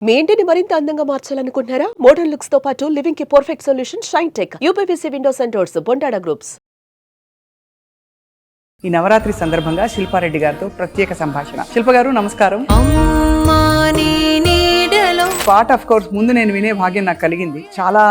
మీ ఇంటిని మరింత అందంగా మార్చాలనుకుంటున్నారా? మోడర్న్ లుక్స్ తో పాటు లివింగ్ కి perfect solution shine tech UPVC Windows and doors Bondada groups. ఈ నవరాత్రి సందర్భంగా శిల్పారెడ్డి గారితో ప్రత్యేక సంభాషణ. శిల్ప గారు నమస్కారం. పాట ఆఫ్ కోర్స్ ముందు నేను వినే భాగ్యం నాకు కలిగింది. చాలా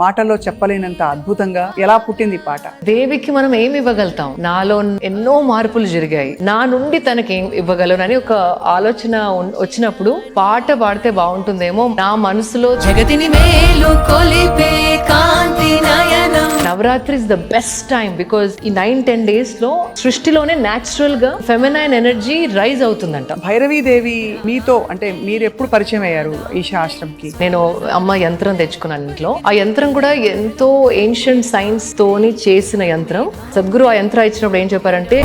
మాటల్లో చెప్పలేనంత అద్భుతంగా ఎలా పుట్టింది పాట? దేవికి మనం ఏం ఇవ్వగలుగుతాం? నాలో ఎన్నో మార్పులు జరిగాయి, నా నుండి తనకి ఏం ఇవ్వగలను అని ఒక ఆలోచన వచ్చినప్పుడు పాట పాడితే బాగుంటుందేమో. నా మనసులో జగతిని మేలు కొలిపే కాంతి నయనం. Navratri is the best time because ఈ 9-10 days లో సృష్టిలోనే న్యాచురల్ గా ఫెమినైన్ ఎనర్జీ రైజ్ అవుతుందంట. భైరవీదేవి మీతో అంటే మీరు ఎప్పుడు పరిచయం అయ్యారు ఈశా ఆశ్రమ్కి? నేను అమ్మ యంత్రం తెచ్చుకున్నాను ఇంట్లో. ఆ యంత్రం కూడా ఎంతో ఏన్షియంట్ సైన్స్ తోని చేసిన యంత్రం. సద్గురు ఆ యంత్రం ఇచ్చినప్పుడు ఏం చెప్పారంటే,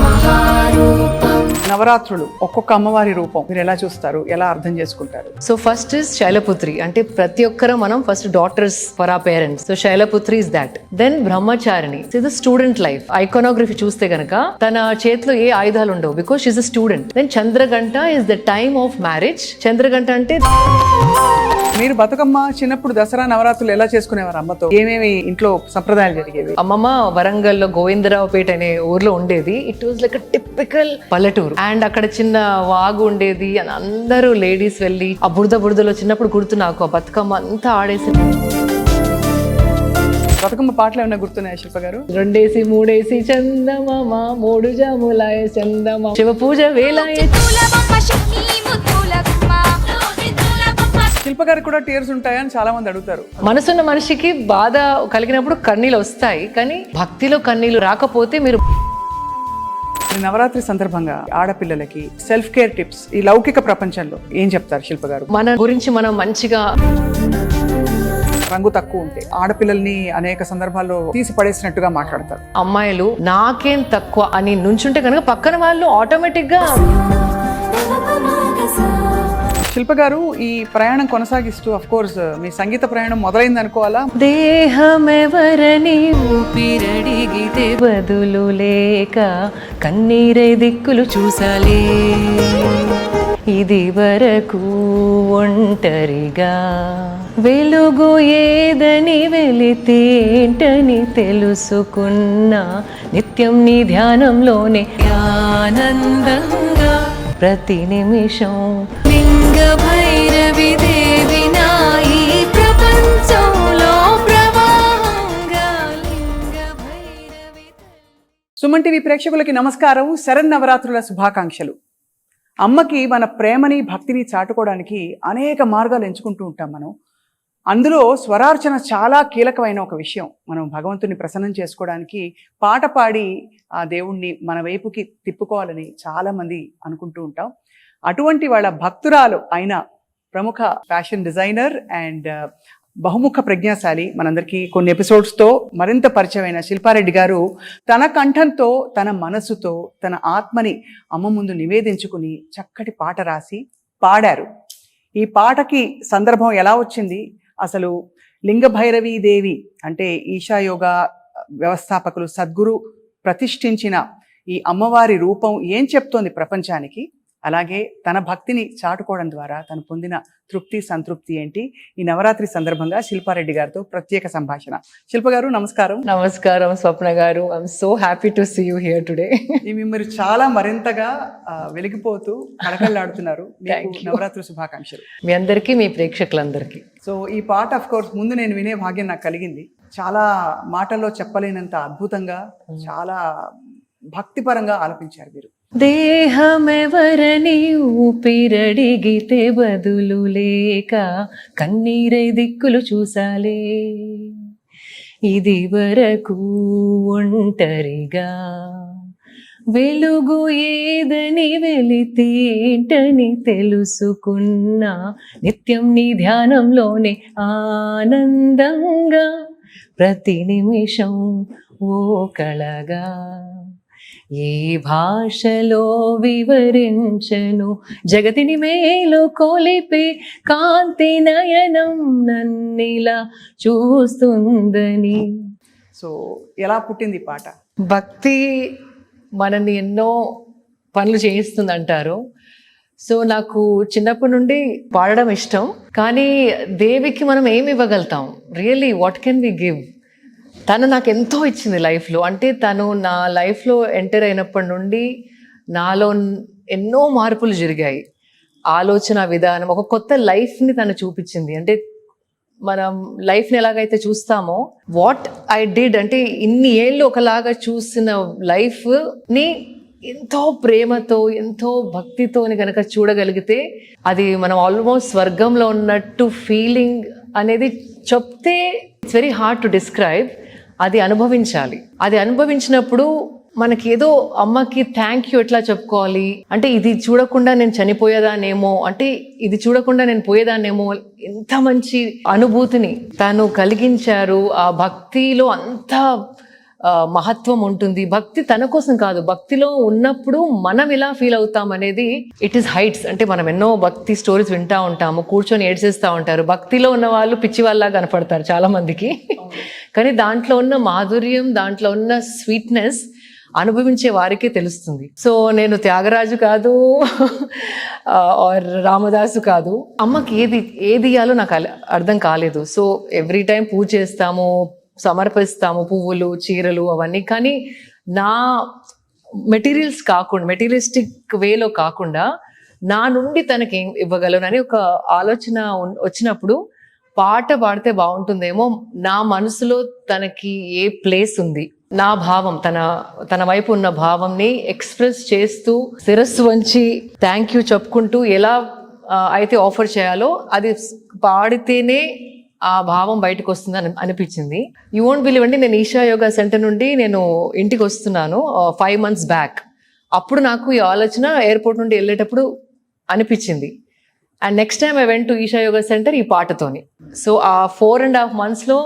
నవరాత్రులు ఒక్కొక్క అమ్మవారి రూపం మీరు ఎలా చూస్తారు, ఎలా అర్థం చేసుకుంటారు? సో ఫస్ట్ ఇస్ శైలపుత్రి, అంటే ప్రతి ఒక్కరు మనం ఫస్ట్ డాటర్స్ ఫర్ ఆ parents. So Shailaputri is that. Then Brahmacharini is the student life. Iconography చూస్తే గనక తన చేతిలో ఏ ఆయుధాలు ఉండవు because she's a student. Then Chandraghanta is the time of marriage. Chandraghanta అంటే మీరు బతుకమ్మ చిన్నప్పుడు దసరా నవరాత్రులు ఎలా చేసుకునేవారు అమ్మతో? ఏమేమి ఇంట్లో సంప్రదాయాలు జరిగేవి? అమ్మమ్మ వరంగల్లో గోవిందరావుపేట అనే ఊర్లో ఉండేది. ఇట్ వాజ్ లైక్ టిపికల్ పల్లెటూరు. అండ్ అక్కడ చిన్న వాగు ఉండేది. అందరూ లేడీస్ వెళ్ళి ఆ బురదలో చిన్నప్పుడు గుర్తు నాకు ఆ బతుకమ్మ అంతా ఆడేసి. బతుకమ్మ పాటలు ఏమైనా గుర్తున్నాయా శిల్ప గారు? 2 3 చందమామ 3 జాములాయ చందమామ శివ పూజ వేలాయ. శిల్ప గారికి కూడా టీయర్స్ ఉంటాయని చాలా మంది అడుగుతారు. మనసున్న మనిషికి బాధ కలిగినప్పుడు కన్నీళ్ళు వస్తాయి, కానీ భక్తిలో కన్నీళ్ళు రాకపోతే మీరు. నవరాత్రి సందర్భంగా ఆడపిల్లలకి సెల్ఫ్ కేర్ టిప్స్ ఈ లౌకిక ప్రపంచంలో ఏం చెప్తారు శిల్ప గారు? మన గురించి మనం మంచిగా. రంగు తక్కువ ఉంటే ఆడపిల్లల్ని అనేక సందర్భాల్లో తీసి పడేసినట్టుగా మాట్లాడతారు. అమ్మాయిలు నాకేం తక్కువ అని నుంచుంటే కనుక పక్కన వాళ్ళు ఆటోమేటిక్ గా. శిల్ప గారు ఈ ప్రయాణం కొనసాగిస్తూ అఫ్ కోర్స్ మీ సంగీత ప్రయాణం మొదలైంది అనుకోవాలా? దేహమెవరని ఊపిరడిగితే బదులు లేక కన్నీరే దిక్కులు చూసాలే. ఇది వరకు ఒంటరిగా వెలుగు ఏదని వెలితేంటని తెలుసుకున్నా నిత్యం నీ ధ్యానంలోనే ఆనందంగా ప్రతి నిమిషం. లింగ భైరవి దేవి నా ఈ ప్రపంచంలో ప్రవాహంగా లింగ భైరవి. సుమన్ టీవీ ప్రేక్షకులకి నమస్కారం. శరన్నవరాత్రుల శుభాకాంక్షలు. అమ్మకి మన ప్రేమని భక్తిని చాటుకోవడానికి అనేక మార్గాలు ఎంచుకుంటూ ఉంటాం మనం. అందులో స్వరార్చన చాలా కీలకమైన ఒక విషయం. మనం భగవంతుని ప్రసన్నం చేసుకోవడానికి పాట పాడి ఆ దేవుణ్ణి మన వైపుకి తిప్పుకోవాలని చాలామంది అనుకుంటూ ఉంటాం. అటువంటి వాళ్ళ భక్తురాలు అయిన ప్రముఖ ఫ్యాషన్ డిజైనర్ అండ్ బహుముఖ ప్రజ్ఞాశాలి, మనందరికీ కొన్ని ఎపిసోడ్స్తో మరింత పరిచయమైన శిల్పారెడ్డి గారు తన కంఠంతో, తన మనసుతో, తన ఆత్మని అమ్మ ముందు నివేదించుకుని చక్కటి పాట రాసి పాడారు. ఈ పాటకి సందర్భం ఎలా వచ్చింది? అసలు లింగ భైరవీ దేవి అంటే ఈశా యోగా వ్యవస్థాపకులు సద్గురు ప్రతిష్ఠించిన ఈ అమ్మవారి రూపం ఏం చెప్తోంది ప్రపంచానికి, అలాగే తన భక్తిని చాటుకోవడం ద్వారా తను పొందిన తృప్తి సంతృప్తి ఏంటి? ఈ నవరాత్రి సందర్భంగా శిల్పారెడ్డి గారితో ప్రత్యేక సంభాషణ. శిల్ప గారు నమస్కారం. నమస్కారం Swapna garu. I'm so happy to see you here today. మీరు చాలా మరింతగా వెలిగిపోతూ కళకళలాడుతున్నారు. నవరాత్రి శుభాకాంక్షలు మీ అందరికీ, మీ ప్రేక్షకులందరికీ. సో ఈ పాట ఆఫ్ కోర్స్ ముందు నేను వినే భాగ్యం నాకు కలిగింది. చాలా మాటల్లో చెప్పలేనంత అద్భుతంగా, చాలా భక్తిపరంగా ఆలపించారు మీరు. దేహమెవరని ఊపిరడిగితే బదులు లేక కన్నీరై దిక్కులు చూసాలే. ఇది వరకు ఒంటరిగా వెలుగు ఏదని వెలితేంటని తెలుసుకున్నా నిత్యం నీ ధ్యానంలోనే ఆనందంగా ప్రతి నిమిషం ఓ కళగా. ఏ భాషలో వివరించను జగతిని మేలు కొలిపే కాంతి నయనం నన్నిలా చూస్తుందని. సో ఎలా పుట్టింది పాట? భక్తి మనల్ని ఎన్నో పనులు చేయిస్తుంది అంటారు. సో నాకు చిన్నప్పటి నుండి పాడడం ఇష్టం, కానీ దేవికి మనం ఏమి ఇవ్వగలుగుతాం? Really what can we give? తను నాకు ఎంతో ఇచ్చింది లైఫ్లో. అంటే తను నా లైఫ్లో ఎంటర్ అయినప్పటి నుండి నాలో ఎన్నో మార్పులు జరిగాయి. ఆలోచన విధానం, ఒక కొత్త లైఫ్ని తను చూపించింది. అంటే మనం లైఫ్ని ఎలాగైతే చూస్తామో, వాట్ ఐ డిడ్ అంటే ఇన్ని ఏళ్ళు ఒకలాగా చూసిన లైఫ్ని ఎంతో ప్రేమతో, ఎంతో భక్తితోని కనుక చూడగలిగితే అది మనం ఆల్మోస్ట్ స్వర్గంలో ఉన్నట్టు ఫీలింగ్ అనేది చెప్తే it's very hard to describe. అది అనుభవించాలి. అది అనుభవించినప్పుడు మనకి ఏదో అమ్మకి థ్యాంక్ యూ ఎట్లా చెప్పుకోవాలి అంటే, ఇది చూడకుండా నేను చనిపోయేదాన్నేమో, అంటే ఇది చూడకుండా నేను పోయేదాన్నేమో, ఎంత మంచి అనుభూతిని తను కలిగించారు. ఆ భక్తిలో అంత మహత్వం ఉంటుంది. భక్తి తన కోసం కాదు, భక్తిలో ఉన్నప్పుడు మనం ఎలా ఫీల్ అవుతాం అనేది ఇట్ ఈస్ హైట్స్. అంటే మనం ఎన్నో భక్తి స్టోరీస్ వింటా ఉంటాము, కూర్చొని ఏడ్చేస్తూ ఉంటారు. భక్తిలో ఉన్న వాళ్ళు పిచ్చి వాళ్ళ కనపడతారు చాలా మందికి, కానీ దాంట్లో ఉన్న మాధుర్యం, దాంట్లో ఉన్న స్వీట్నెస్ అనుభవించే వారికే తెలుస్తుంది. సో నేను త్యాగరాజు కాదు ఆర్ రామదాసు కాదు. అమ్మకి ఏది ఇయ్యాలో నాకు అర్థం కాలేదు. సో ఎవ్రీ టైం పూజ చేస్తాము, సమర్పిస్తాము, పువ్వులు, చీరలు అవన్నీ. కానీ నా మెటీరియలిస్టిక్ వేలో కాకుండా నా నుండి తనకి ఏం ఇవ్వగలను అని ఒక ఆలోచన వచ్చినప్పుడు, పాట పాడితే బాగుంటుందేమో, నా మనసులో తనకి ఏ ప్లేస్ ఉంది, నా భావం, తన వైపు ఉన్న భావంని ఎక్స్ప్రెస్ చేస్తూ, శిరస్సు వంచి థ్యాంక్ యూ చెప్పుకుంటూ ఎలా అయితే ఆఫర్ చేయాలో అది పాడితేనే ఆ భావం బయటకు వస్తుంది అనిపించింది. యూ వోంట్ బిలీవ్ అండి, నేను ఈషా యోగా సెంటర్ నుండి నేను ఇంటికి వస్తున్నాను 5 months బ్యాక్. అప్పుడు నాకు ఈ ఆలోచన ఎయిర్పోర్ట్ నుండి వెళ్ళేటప్పుడు అనిపించింది. And next time I went to Isha yoga centre ఈ పాటతోని. సో ఆ 4.5 monthsలో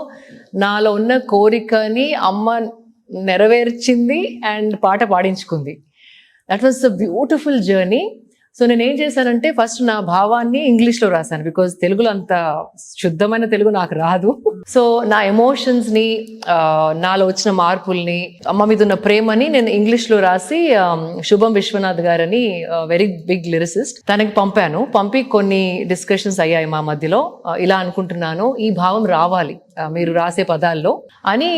నాలో ఉన్న కోరికని అమ్మ నెరవేర్చింది అండ్ పాట పాడించుకుంది. That was a beautiful journey. So నేను ఏం చేశానంటే, ఫస్ట్ నా భావాన్ని ఇంగ్లీష్లో రాశాను, బికాజ్ తెలుగులో అంత శుద్ధమైన తెలుగు నాకు రాదు. సో నా ఎమోషన్స్ని, నాలో వచ్చిన మార్పుల్ని, అమ్మ మీద ఉన్న ప్రేమని నేను ఇంగ్లీష్లో రాసి శుభం విశ్వనాథ్ గారని వెరీ బిగ్ లిరిసిస్ట్, తనకి పంపి కొన్ని డిస్కషన్స్ అయ్యాయి మా మధ్యలో. ఇలా అనుకుంటున్నాను, ఈ భావం రావాలి మీరు రాసే పదాల్లో అని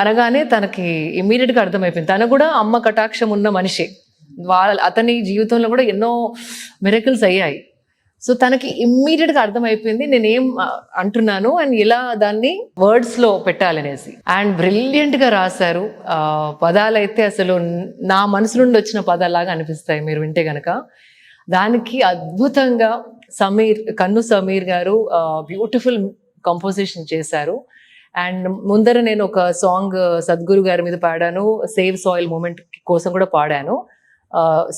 అనగానే తనకి ఇమ్మీడియట్గా అర్థమైపోయింది. తను కూడా అమ్మ కటాక్షం ఉన్న మనిషి, అతని జీవితంలో కూడా ఎన్నో మిరకిల్స్ అయ్యాయి. సో తనకి ఇమ్మీడియట్గా అర్థమైపోయింది నేనేం అంటున్నాను అండ్ ఇలా దాన్ని వర్డ్స్లో పెట్టాలనేసి. అండ్ బ్రిలియంట్గా రాశారు. పదాలైతే అసలు నా మనసు నుండి వచ్చిన పదాలాగా అనిపిస్తాయి మీరు వింటే కనుక. దానికి అద్భుతంగా కన్ను సమీర్ గారు బ్యూటిఫుల్ కంపోజిషన్ చేశారు. అండ్ ముందర నేను ఒక సాంగ్ సద్గురు గారి మీద పాడాను, సేవ్ సాయిల్ మూమెంట్ కోసం కూడా పాడాను.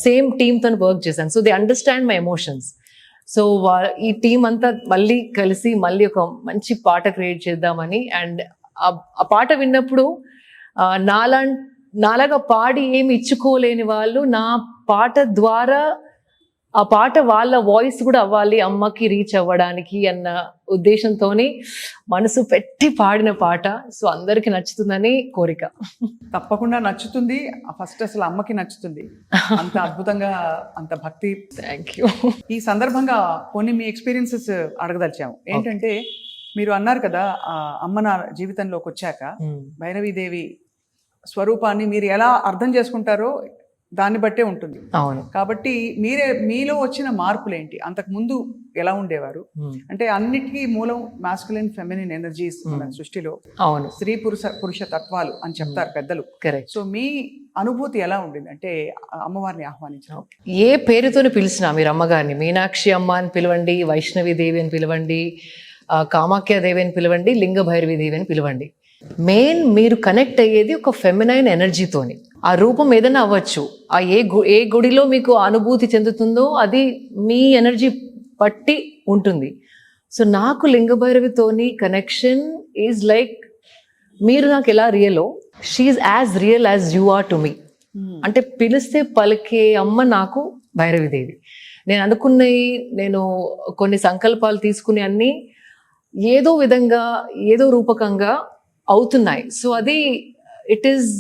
సేమ్ టీమ్తో వర్క్ చేశాను. So they understand my emotions. So ఈ టీం అంతా మళ్ళీ కలిసి మళ్ళీ ఒక మంచి పాట క్రియేట్ చేద్దామని. అండ్ ఆ పాట విన్నప్పుడు నాలాగా పాడి ఏమి ఇచ్చుకోలేని వాళ్ళు నా పాట ద్వారా ఆ పాట వాళ్ళ వాయిస్ కూడా అవ్వాలి, అమ్మకి రీచ్ అవ్వడానికి అన్న ఉద్దేశంతోని మనసు పెట్టి పాడిన పాట. సో అందరికి నచ్చుతుందని కోరిక. తప్పకుండా నచ్చుతుంది. ఫస్ట్ అసలు అమ్మకి నచ్చుతుంది, అంత అద్భుతంగా, అంత భక్తి. Thank you. ఈ సందర్భంగా కొన్ని మీ ఎక్స్పీరియన్సెస్ అడగదలిచాము. ఏంటంటే మీరు అన్నారు కదా, అమ్మ నా జీవితంలోకి వచ్చాక భైరవీదేవి స్వరూపాన్ని మీరు ఎలా అర్థం చేసుకుంటారో దాన్ని బట్టే ఉంటుంది. అవును. కాబట్టి మీలో వచ్చిన మార్పులు ఏంటి? అంతకు ముందు ఎలా ఉండేవారు? అంటే అన్నిటికీ మూలం మాస్కులిన్ ఫెమినిన్ ఎనర్జీస్ మన సృష్టిలో. అవును. స్త్రీ పురుష తత్వాలు అని చెప్తారు పెద్దలు. కరెక్ట్. సో మీ అనుభూతి ఎలా ఉండింది అంటే అమ్మవారిని ఆహ్వానించడం? ఏ పేరుతోని పిలిచినా మీరు అమ్మగారిని మీనాక్షి అమ్మ అని పిలవండి, వైష్ణవి దేవి అని పిలవండి, కామాఖ్య దేవి అని పిలవండి, లింగ భైరవి దేవి అని పిలవండి. మెయిన్ మీరు కనెక్ట్ అయ్యేది ఒక ఫెమినైన్ ఎనర్జీతోని. ఆ రూపం ఏదైనా అవ్వచ్చు, ఆ ఏ గుడిలో మీకు అనుభూతి చెందుతుందో అది మీ ఎనర్జీ బట్టి ఉంటుంది. సో నాకు లింగభైరవితోని కనెక్షన్ ఈజ్ లైక్, మీరు నాకు ఎలా really she as real as you are to me. అంటే పిలిస్తే పలికే అమ్మ నాకు భైరవిదేవి. నేను అనుకున్నవి, నేను కొన్ని సంకల్పాలు తీసుకునే అన్నీ ఏదో విధంగా ఏదో రూపకంగా అవుతున్నాయి. సో అది ఇట్ ఈస్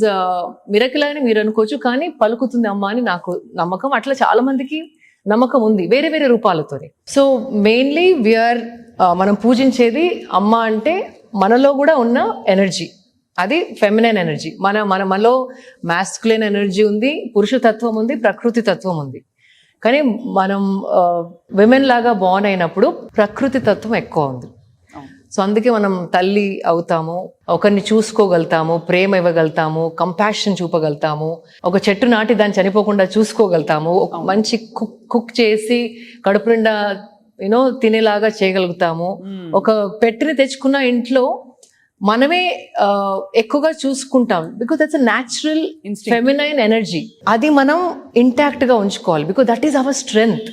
మిరకిల్ అని మీరు అనుకోవచ్చు, కానీ పలుకుతుంది అమ్మ అని నాకు నమ్మకం. అట్లా చాలా మందికి నమ్మకం ఉంది వేరే వేరే రూపాలతోనే. సో మెయిన్లీ వీఆర్ మనం పూజించేది అమ్మ అంటే మనలో కూడా ఉన్న ఎనర్జీ, అది ఫెమినైన్ ఎనర్జీ. మనలో మాస్కులైన్ ఎనర్జీ ఉంది, పురుష తత్వం ఉంది, ప్రకృతి తత్వం ఉంది. కానీ మనం విమెన్ లాగా బార్న్ అయినప్పుడు ప్రకృతి తత్వం ఎక్కువ ఉంది. సో అందుకే మనం తల్లి అవుతాము, ఒకరిని చూసుకోగలుగుతాము, ప్రేమ ఇవ్వగలుగుతాము, కంపాషన్ చూపగలుగుతాము, ఒక చెట్టు నాటి దాన్ని చనిపోకుండా చూసుకోగలుగుతాము, మంచి కుక్ చేసి కడుపు నిండా తినేలాగా చేయగలుగుతాము. ఒక పెట్టిని తెచ్చుకున్న ఇంట్లో మనమే ఎక్కువగా చూసుకుంటాం, because that's a natural feminine energy. అది మనం ఇంటాక్ట్ గా ఉంచుకోవాలి, because that is our strength.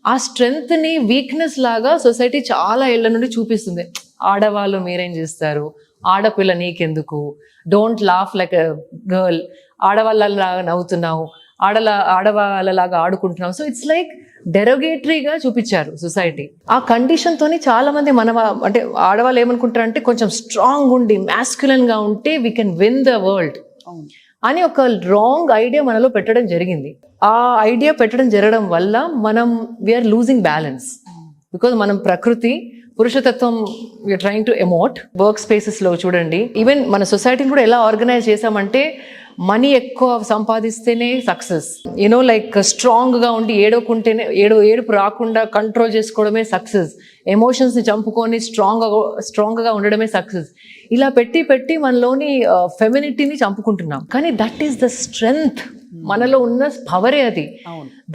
ఆ స్ట్రెంగ్త్ ని వీక్నెస్ లాగా సొసైటీ చాలా ఏళ్ల నుండి చూపిస్తుంది. ఆడవాళ్ళు మీరేం చేస్తారు, ఆడపిల్ల నీకెందుకు, don't laugh like a girl, ఆడవాళ్ళలాగా నవ్వుతున్నావు, ఆడవాళ్ళలాగా ఆడుకుంటున్నావు. సో ఇట్స్ లైక్ డెరోగేటరీగా చూపించారు సొసైటీ. ఆ కండిషన్ తోని చాలా మంది అంటే ఆడవాళ్ళు ఏమనుకుంటారంటే కొంచెం స్ట్రాంగ్ ఉండి మ్యాస్క్యులన్ గా ఉంటే we can win the world అని ఒక రాంగ్ ఐడియా మనలో పెట్టడం జరిగింది. ఆ ఐడియా పెట్టడం జరగడం వల్ల వీఆర్ లూజింగ్ బ్యాలెన్స్. బికాజ్ మనం ప్రకృతి పురుషతత్వం we are trying to emote. Work spaces లో చూడండి, ఈవెన్ మన సొసైటీని కూడా ఎలా ఆర్గనైజ్ చేసామంటే మనీ ఎక్కువ సంపాదిస్తేనే సక్సెస్, లైక్ స్ట్రాంగ్ గా ఉండి ఏడోకుంటేనే ఏడుపు రాకుండా కంట్రోల్ చేసుకోవడమే సక్సెస్, ఎమోషన్స్ ని చంపుకొని స్ట్రాంగ్ గా ఉండడమే సక్సెస్. ఇలా పెట్టి మనలోని ఫెమినిటీని చంపుకుంటున్నాం. కానీ దట్ ఈస్ ద స్ట్రెంగ్త్, మనలో ఉన్న పవరే అది.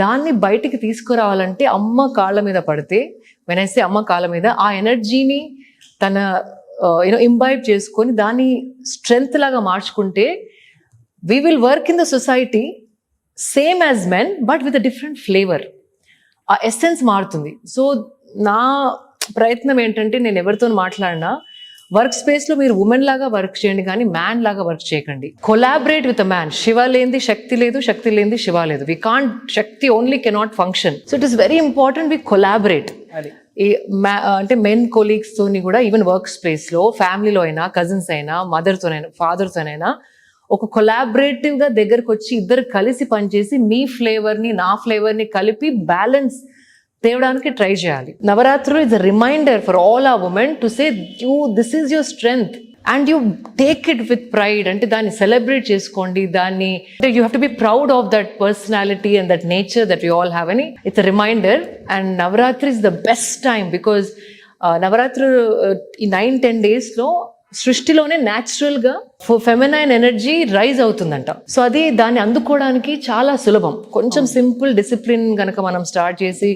దాన్ని బయటికి తీసుకురావాలంటే అమ్మ కాళ్ళ మీద పడితే, వెనైతే అమ్మ కాళ్ళ మీద ఆ ఎనర్జీని తన ఇంబైబ్ చేసుకొని దాన్ని స్ట్రెంగ్త్ లాగా మార్చుకుంటే we will work in the society same as men but with a different flavor. ఆ ఎసెన్స్ మారుతుంది. సో నా ప్రయత్నం ఏంటంటే, నేను ఎవరితో మాట్లాడినా వర్క్ స్పేస్ లో మీరు ఉమెన్ లాగా వర్క్ చేయండి, కానీ మ్యాన్ లాగా వర్క్ చేయకండి. Collaborate with a man. Shiva లేనిది శక్తి లేదు, శక్తి లేనిది శివ లేదు. We can't, Shakti only cannot function. So it is very important we collaborate. అంటే మెన్ కొలీగ్స్ తోని కూడా, ఈవెన్ వర్క్ స్పేస్ లో, ఫ్యామిలీలో అయినా, కజిన్స్ అయినా, మదర్తోనైనా, ఫాదర్తోనైనా ఒక కొలాబరేటివ్ గా దగ్గరకు వచ్చి ఇద్దరు కలిసి పనిచేసి మీ ఫ్లేవర్ ని నా ఫ్లేవర్ ని కలిపి బ్యాలెన్స్ తేవడానికి ట్రై చేయాలి. నవరాత్రులు is a reminder for all our women to say this is your strength and you take it with pride. అంటే దాన్ని సెలబ్రేట్ చేసుకోండి, దాన్ని you have to be proud of that personality and that nature that you all have అని. It's a reminder. And Navratri is the best time, because Navratri ఈ 9-10 days లో సృష్టిలోనే natural గా feminine energy rise అవుతుందంట. సో అది దాన్ని అందుకోవడానికి చాలా సులభం. కొంచెం సింపుల్ డిసిప్లిన్ కనుక మనం స్టార్ట్ చేసి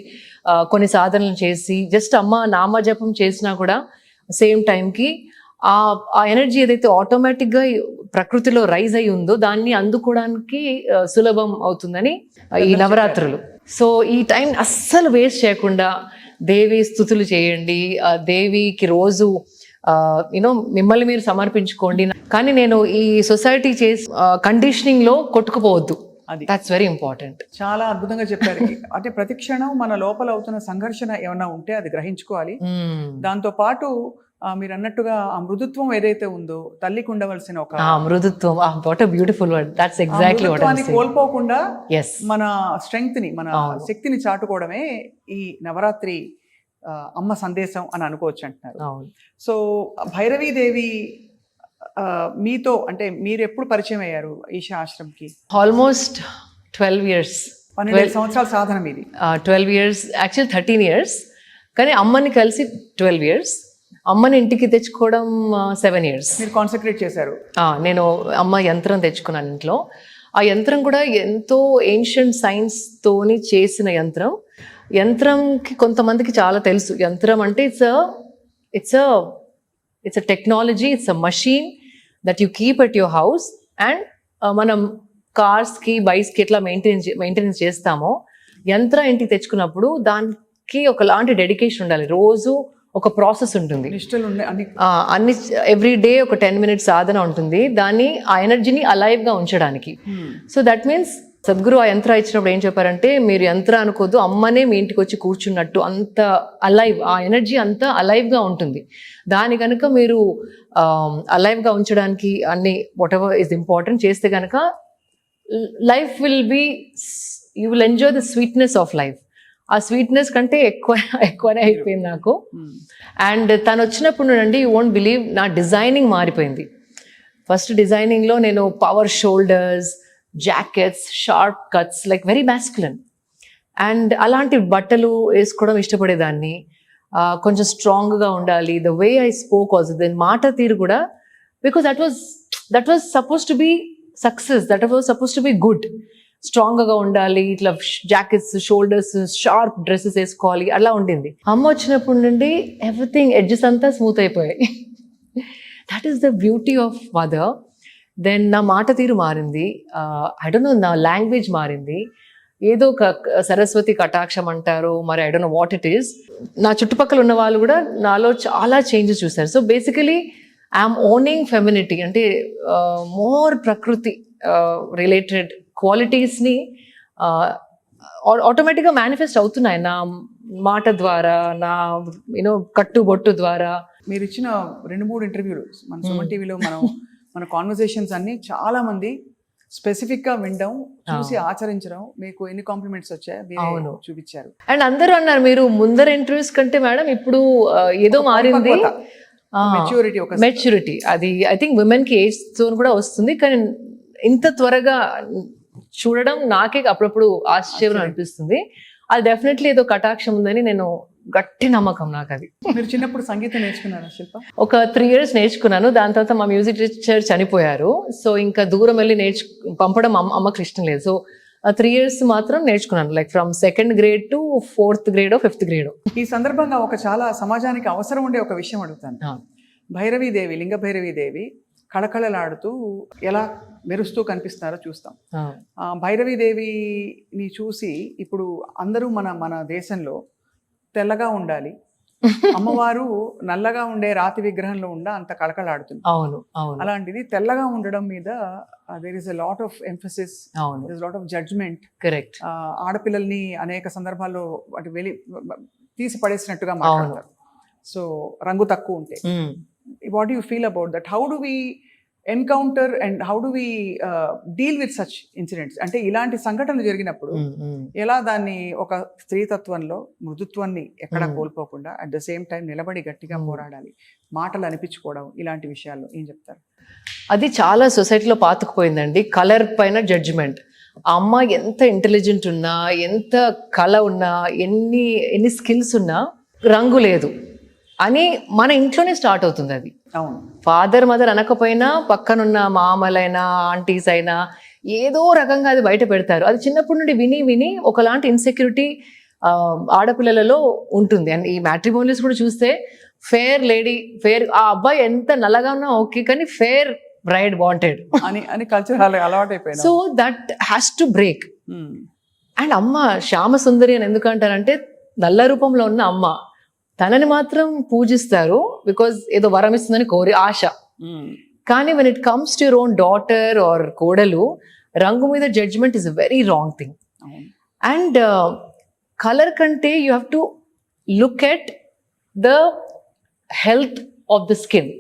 కొన్ని సాధనలు చేసి జస్ట్ అమ్మ నామజపం చేసినా కూడా సేమ్ టైంకి ఆ ఎనర్జీ ఏదైతే ఆటోమేటిక్ గా ప్రకృతిలో రైజ్ అయి ఉందో దాన్ని అందుకోవడానికి సులభం అవుతుందని ఈ నవరాత్రులు. సో ఈ టైం అస్సలు వేస్ట్ చేయకుండా దేవి స్తుతులు చేయండి, దేవికి రోజు మిమ్మల్ని మీరు సమర్పించుకోండి. కానీ నేను ఈ సొసైటీ చేసి కండిషనింగ్ లో కొట్టుకుపోవద్దు. That's very important. చాలా అద్భుతంగా చెప్పారు. అంటే ప్రతి క్షణం మన లోపల అవుతున్న సంఘర్షణ ఏమన్నా ఉంటే అది గ్రహించుకోవాలి. దాంతో పాటు మీరు అన్నట్టుగా ఆ మృదుత్వం ఏదైతే ఉందో, తల్లికి ఉండవలసిన ఒక మృదుత్వం, what a beautiful word, that's exactly what I am saying. కోల్పోకుండా మన స్ట్రెంగ్త్ ని, మన శక్తిని చాటుకోవడమే ఈ నవరాత్రి అమ్మ సందేశం అని అనుకోవచ్చు అంటున్నారు. సో భైరవీదేవి మీతో, అంటే మీరు ఎప్పుడు పరిచయం అయ్యారు ఈశా ఆశ్రమ్కి? Almost 12 years. 12 సంవత్సరాల సాధన మీది. 12 years, యాక్చువల్ 13 years. కానీ అమ్మని కలిసి 12 years. అమ్మని ఇంటికి తెచ్చుకోవడం 7 years. మీరు కాన్సన్ట్రేట్ చేశారు. నేను అమ్మ యంత్రం తెచ్చుకున్నాను ఇంట్లో. ఆ యంత్రం కూడా ఎంతో ఏన్షియంట్ సైన్స్ తోని చేసిన యంత్రం. యంత్రంకి కొంతమందికి చాలా తెలుసు. యంత్రం అంటే it's a technology, it's a machine that you keep at your house. And మనం కార్స్కి, బైక్స్కి ఎట్లా మెయింటెనెన్స్ చేస్తామో, యంత్రం ఇంటికి తెచ్చుకున్నప్పుడు దానికి ఒకలాంటి డెడికేషన్ ఉండాలి. రోజు ఒక ప్రాసెస్ ఉంటుంది, అన్ని ఎవ్రీ డే ఒక 10 minutes సాధన ఉంటుంది, దాన్ని ఆ ఎనర్జీని అలైవ్ గా ఉంచడానికి. సో దట్ మీన్స్ సద్గురు ఆ యంత్రం ఇచ్చినప్పుడు ఏం చెప్పారంటే, మీరు యంత్రం అనుకోద్దు, అమ్మనే మీ ఇంటికి వచ్చి కూర్చున్నట్టు, అంత అలైవ్, ఆ ఎనర్జీ అంతా అలైవ్ గా ఉంటుంది. దాని కనుక మీరు అలైవ్ గా ఉంచడానికి అన్ని వాట్ ఎవర్ ఇస్ ఇంపార్టెంట్ చేస్తే కనుక life will be you will enjoy the sweetness of life. ఆ స్వీట్నెస్ కంటే ఎక్కువనే అయిపోయింది నాకు. అండ్ తను వచ్చినప్పుడు నుండి యూ వోంట్ బిలీవ్ నా డిజైనింగ్ మారిపోయింది. ఫస్ట్ డిజైనింగ్లో నేను power shoulders, jackets, sharp cuts, like very masculine. And అలాంటి బట్టలు వేసుకోవడం ఇష్టపడేదాన్ని. కొంచెం స్ట్రాంగ్గా ఉండాలి. The way I spoke also, then మాట తీరు కూడా, because that was suppose to be success, that was suppose to be good. స్ట్రాంగ్గా ఉండాలి, ఇట్లా జాకెట్స్, షోల్డర్స్, షార్ప్ డ్రెస్సెస్ వేసుకోవాలి, అలా ఉండింది. అమ్మ వచ్చినప్పటి నుండి ఎవ్రీథింగ్ ఎడ్జెస్ అంతా స్మూత్ అయిపోయాయి. That is the beauty of mother. Then నా మాట తీరు మారింది. ఐ డోంట్ నో, నా లాంగ్వేజ్ మారింది. ఏదో ఒక సరస్వతి కటాక్షం అంటారు, మరి I don't know what it is. నా చుట్టుపక్కల ఉన్న వాళ్ళు కూడా నాలో చాలా చేంజెస్ చూశారు. So basically I'm owning femininity, అంటే మోర్ ప్రకృతి రిలేటెడ్ క్వాలిటీస్ని ఆటోమేటిక్గా మేనిఫెస్ట్ అవుతున్నాయి నా మాట ద్వారా, నా కట్టుబొట్టు ద్వారా. మీరు ఇచ్చిన 2-3 ఇంటర్వ్యూలు మన సుమన్ టీవీలో మన కాన్వర్సేషన్స్ అన్ని చాలా మంది స్పెసిఫిక్ గా వినడం, చూసి ఆచరించడం, మీకు ఎన్ని కాంప్లిమెంట్స్ వచ్చాయో చూపించారు. అండ్ అందరూ అన్నారు, మీరు ముందర ఇంటర్వ్యూస్ కంటే మేడం ఇప్పుడు ఏదో మారింది, మెచ్యూరిటీ. అది ఐ థింక్ విమెన్ కి ఏజ్ తో కూడా వస్తుంది, కానీ ఇంత త్వరగా చూడడం నాకే అప్పుడప్పుడు ఆశ్చర్యం అనిపిస్తుంది. అది డెఫినెట్లీ ఏదో కటాక్షం ఉందని నేను గట్టి నమ్మకం నాకు అది. మీరు చిన్నప్పుడు సంగీతం నేర్చుకున్నారా శిల్ప? ఒక 3 years నేర్చుకున్నాను. దాని తర్వాత మా మ్యూజిక్ టీచర్ చనిపోయారు. సో ఇంకా దూరం వెళ్ళి పంపడం అమ్మకి ఇష్టం లేదు. సో 3 years మాత్రం నేర్చుకున్నాను, like from 2nd grade to 4th grade or 5th grade. ఈ సందర్భంగా ఒక చాలా సమాజానికి అవసరం ఉండే ఒక విషయం అడుగుతాను. భైరవీదేవి, లింగ భైరవీదేవి కళకళలాడుతూ ఎలా మెరుస్తూ కనిపిస్తున్నారో చూస్తాం. భైరవీదేవిని చూసి ఇప్పుడు అందరూ మన దేశంలో తెల్లగా ఉండాలి, అమ్మవారు నల్లగా ఉండే రాతి విగ్రహంలో అంత కళకళలాడుతుంది. అవును అవును. అలాంటిది తెల్లగా ఉండడం మీద there is a lot of emphasis, there is lot of judgement. Correct. ఆడపిల్లల్ని అనేక సందర్భాల్లో తీసి పడేసినట్టుగా మాట్లాడతారు. సో రంగు తక్కువ ఉంటే. What do you feel about that? How do we encounter and how do we deal with such incidents? అంటే ఇలాంటి సంఘటనలు జరిగినప్పుడు ఎలా దాన్ని ఒక స్త్రీతత్వంలో మృదుత్వాన్ని ఎక్కడ కోల్పోకుండా అట్ ద సేమ్ టైం నిలబడి గట్టిగా పోరాడాలి, మాటలు అనిపించుకోవడం, ఇలాంటి విషయాల్లో ఏం చెప్తారు? అది చాలా సొసైటీలో పాతుకుపోయిందండి, కలర్ పైన జడ్జిమెంట్. ఆ అమ్మ ఎంత ఇంటెలిజెంట్ ఉన్నా, ఎంత కళ ఉన్నా, ఎన్ని స్కిల్స్ ఉన్నా రంగు లేదు అని మన ఇంట్లోనే స్టార్ట్ అవుతుంది అది. అవును. ఫాదర్ మదర్ అనకపోయినా పక్కనున్న మామలైనా ఆంటీస్ అయినా ఏదో రకంగా అది బయట పెడతారు. అది చిన్నప్పటి నుండి విని విని ఒకలాంటి ఇన్సెక్యూరిటీ ఆడపిల్లలలో ఉంటుంది. అండ్ ఈ మ్యాట్రిమోనియల్స్ కూడా చూస్తే ఫేర్ లేడీ, ఫేర్, ఆ అబ్బాయి ఎంత నల్లగా ఉన్నా ఓకే, కానీ ఫేర్ బ్రైడ్ వాంటెడ్ అని కల్చర్ అలవాటు అయిపోయింది. So that has to break. And అమ్మ శ్యామ సుందరి అని ఎందుకంటారంటే నల్ల రూపంలో ఉన్న అమ్మ, తనని మాత్రం పూజిస్తారు బికాజ్ ఏదో వరం ఇస్తుందని కోరి ఆశ. కానీ when it comes to your own daughter or కోడలు, రంగు మీద judgement is a very wrong thing. And colour కంటే you have to look at the health of the skin.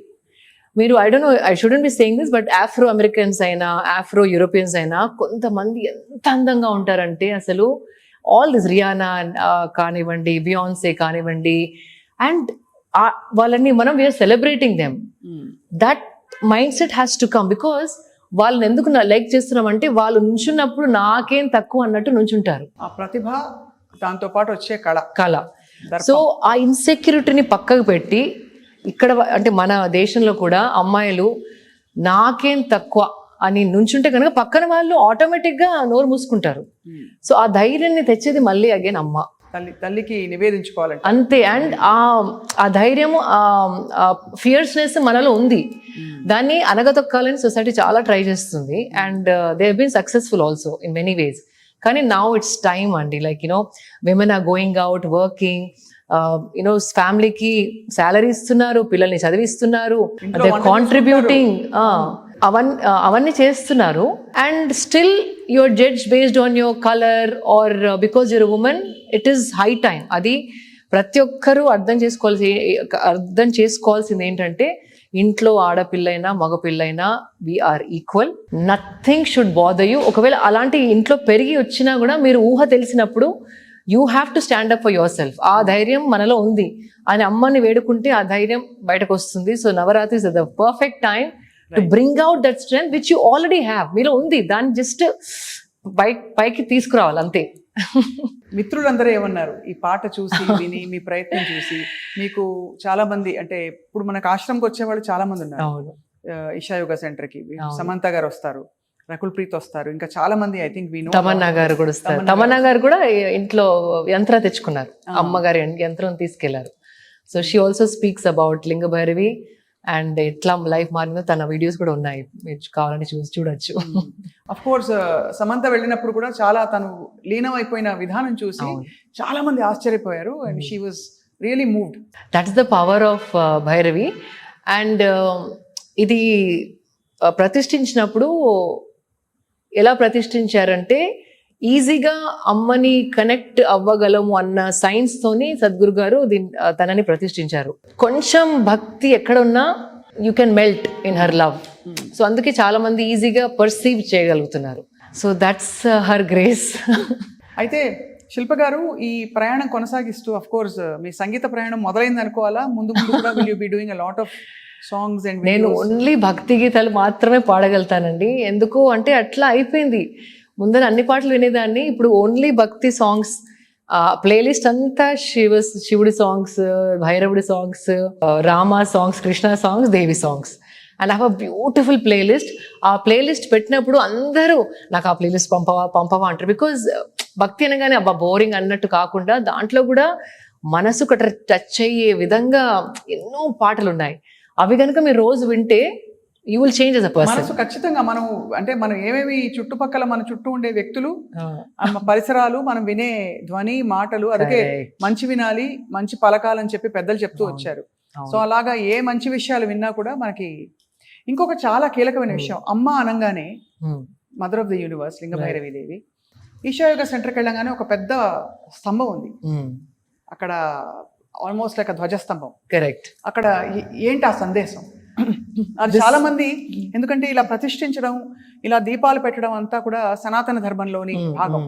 మీరు I don't know, I shouldn't be saying this, but Afro Americans అయినా Afro Europeans అయినా కొంతమంది ఎంత అందంగా ఉంటారంటే అసలు all this రియానా కానివ్వండి, బియాన్సే కానివ్వండి, అండ్ వాళ్ళని మనం we are celebrating them. That mindset has to come, because వాళ్ళని ఎందుకు లైక్ చేస్తున్నామంటే వాళ్ళు నుంచున్నప్పుడు నాకేం తక్కువ అన్నట్టు నుంచుంటారు. ఆ ప్రతిభ, దాంతో పాటు వచ్చే కళ. సో ఆ ఇన్సెక్యూరిటీని పక్కకు పెట్టి ఇక్కడ అంటే మన దేశంలో కూడా అమ్మాయిలు నాకేం తక్కువ అని నుంచుంటే కనుక పక్కన వాళ్ళు ఆటోమేటిక్గా నోరు మూసుకుంటారు. సో ఆ ధైర్యాన్ని తెచ్చేది మళ్ళీ అగైన్ అమ్మ, తల్లికి నివేదించుకోవాలంటే అంతే. అండ్ ఆ ధైర్యము, ఫియర్స్నెస్ మనలో ఉంది. దాన్ని అనగతొక్కాలని సొసైటీ చాలా ట్రై చేస్తుంది. And they have been successful also in many ways. కానీ నౌ ఇట్స్ టైమ్ అండి, like women are going out working, ఫ్యామిలీకి శాలరీ ఇస్తున్నారు, పిల్లల్ని చదివిస్తున్నారు, కాంట్రిబ్యూటింగ్, అవన్నీ చేస్తున్నారు. And still your judge based on your colour or because your women. It is high time. అది ప్రతి ఒక్కరూ అర్థం చేసుకోవాల్సింది ఏంటంటే ఇంట్లో ఆడపిల్లైనా మగపిల్లైనా we are equal, nothing should bother you. ఒకవేళ అలాంటి ఇంట్లో పెరిగి వచ్చినా కూడా మీరు ఊహ తెలిసినప్పుడు you have to stand up for your self. ఆ ధైర్యం మనలో ఉంది అని అమ్మని వేడుకుంటే ఆ ధైర్యం బయటకు వస్తుంది. So Navratri is the perfect time to bring out that strength which you already have. మీలో ఉంది, దాన్ని జస్ట్ పైకి తీసుకురావాలి అంతే. మిత్రులందరూ ఏమన్నారు ఈ పాట చూసి విని మీ ప్రయత్నం చూసి? మీకు చాలా మంది అంటే ఇప్పుడు మనకు ఆశ్రమంకి వచ్చేవాళ్ళు చాలా మంది ఉన్నారు. అవును, ఇషా యోగా సెంటర్ కి సమంత గారు వస్తారు, రకుల్ ప్రీత్ వస్తారు, ఇంకా చాలా మంది. ఐ థింక్ తమన్నా గారు కూడా వస్తారు. తమన్నా గారు కూడా ఇంట్లో యంత్రం తెచ్చుకున్నారు, అమ్మగారి యంత్రం తీసుకెళ్లారు. So she also speaks about లింగ భైరవి అండ్ ఎట్లా లైఫ్ మారిందో తన వీడియోస్ కూడా ఉన్నాయి, మీరు కావాలని చూడొచ్చు. అఫ్ కోర్స్ సమంత వెళ్ళినప్పుడు కూడా చాలా తను లీనం అయిపోయిన విధానం చూసి చాలా మంది ఆశ్చర్యపోయారు. And she was really moved. That's the power of Bhairavi. And ఇది ప్రతిష్ఠించినప్పుడు ఎలా ప్రతిష్ఠించారంటే ఈజీగా అమ్మని కనెక్ట్ అవ్వగలము అన్న సైన్స్ తోని సద్గురు గారు తనని ప్రతిష్ఠించారు. కొంచెం భక్తి ఎక్కడున్నా you can melt in her love. So అందుకే చాలా మంది ఈజీగా పర్సీవ్ చేయగలుగుతున్నారు. So that's her grace. అయితే శిల్ప గారు ఈ ప్రయాణం కొనసాగిస్తూ అఫ్ కోర్స్ మీ సంగీత ప్రయాణం మొదలైంది అనుకోవాలా? ముందు కూడా will you be doing a lot of songs and నేను ఓన్లీ భక్తి గీతాలు మాత్రమే పాడగలుగుతానండి. ఎందుకు అంటే అట్లా అయిపోయింది. ముందర అన్ని పాటలు వినేదాన్ని, ఇప్పుడు ఓన్లీ భక్తి సాంగ్స్. ప్లేలిస్ట్ అంతా శివుడి సాంగ్స్, భైరవుడి songs, Rama songs, Krishna songs, Devi songs. And I have a beautiful playlist. ఆ ప్లేలిస్ట్ పెట్టినప్పుడు అందరూ నాకు ఆ ప్లేలిస్ట్ పంపవా అంటారు. బికాజ్ భక్తి అనగానే అబ్బా బోరింగ్ అన్నట్టు కాకుండా దాంట్లో కూడా మనసు టచ్ అయ్యే విధంగా ఎన్నో పాటలు ఉన్నాయి. అవి కనుక మీరు రోజు వింటే you will change as a person. మనసు ఖచ్చితంగా మనం అంటే మనం ఏమేమి చుట్టుపక్కల మన చుట్టూ ఉండే వ్యక్తులు, పరిసరాలు, మనం వినే ధ్వని, మాటలు, అందుకే మంచి వినాలి మంచి పలకాలని చెప్పి పెద్దలు చెప్తూ వచ్చారు. సో అలాగా ఏ మంచి విషయాలు విన్నా కూడా మనకి. ఇంకొక చాలా కీలకమైన విషయం, అమ్మ అనగానే మదర్ ఆఫ్ ద యూనివర్స్ లింగ భైరవి దేవి. ఈషా యోగా సెంటర్కి వెళ్ళగానే ఒక పెద్ద స్తంభం ఉంది అక్కడ, ఆల్మోస్ట్ లైక్ ధ్వజస్తంభం. కరెక్ట్. అక్కడ ఏంటి ఆ సందేశం? అది చాలా మంది, ఎందుకంటే ఇలా ప్రతిష్ఠించడం, ఇలా దీపాలు పెట్టడం అంతా కూడా సనాతన ధర్మంలోని భాగం.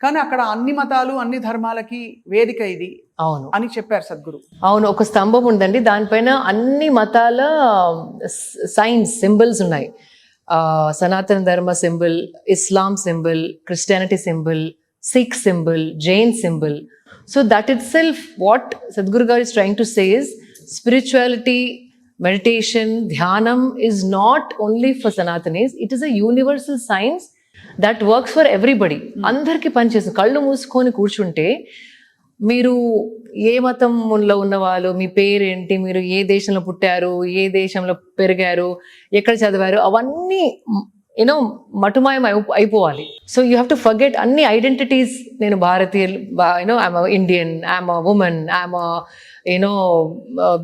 కానీ అక్కడ అన్ని మతాలు అన్ని ధర్మాలకి వేదిక ఇది అవును అని చెప్పారు సద్గురు. అవును, ఒక స్తంభం ఉందండి, దానిపైన అన్ని మతాల సైన్స్ సింబల్స్ ఉన్నాయి. Sanatana Dharma symbol, Islam symbol, Christianity symbol, Sikh symbol, Jain symbol. So that itself what Sadhguru garu is trying to say is spirituality, meditation, dhyanam is not only for Sanatanis, it is a universal science that works for everybody. అందరికి పనిచేస్తుంది. కళ్ళు మూసుకొని కూర్చుంటే మీరు ఏ మతంలో ఉన్నవాళ్ళు, మీ పేరేంటి, మీరు ఏ దేశంలో పుట్టారు, ఏ దేశంలో పెరిగారు, ఎక్కడ చదివారు, అవన్నీ యూనో మటుమాయం అయిపోవాలి. So you have to forget అన్ని ఐడెంటిటీస్. నేను భారతీయ, you know I'm Indian, I'm women, I'm you know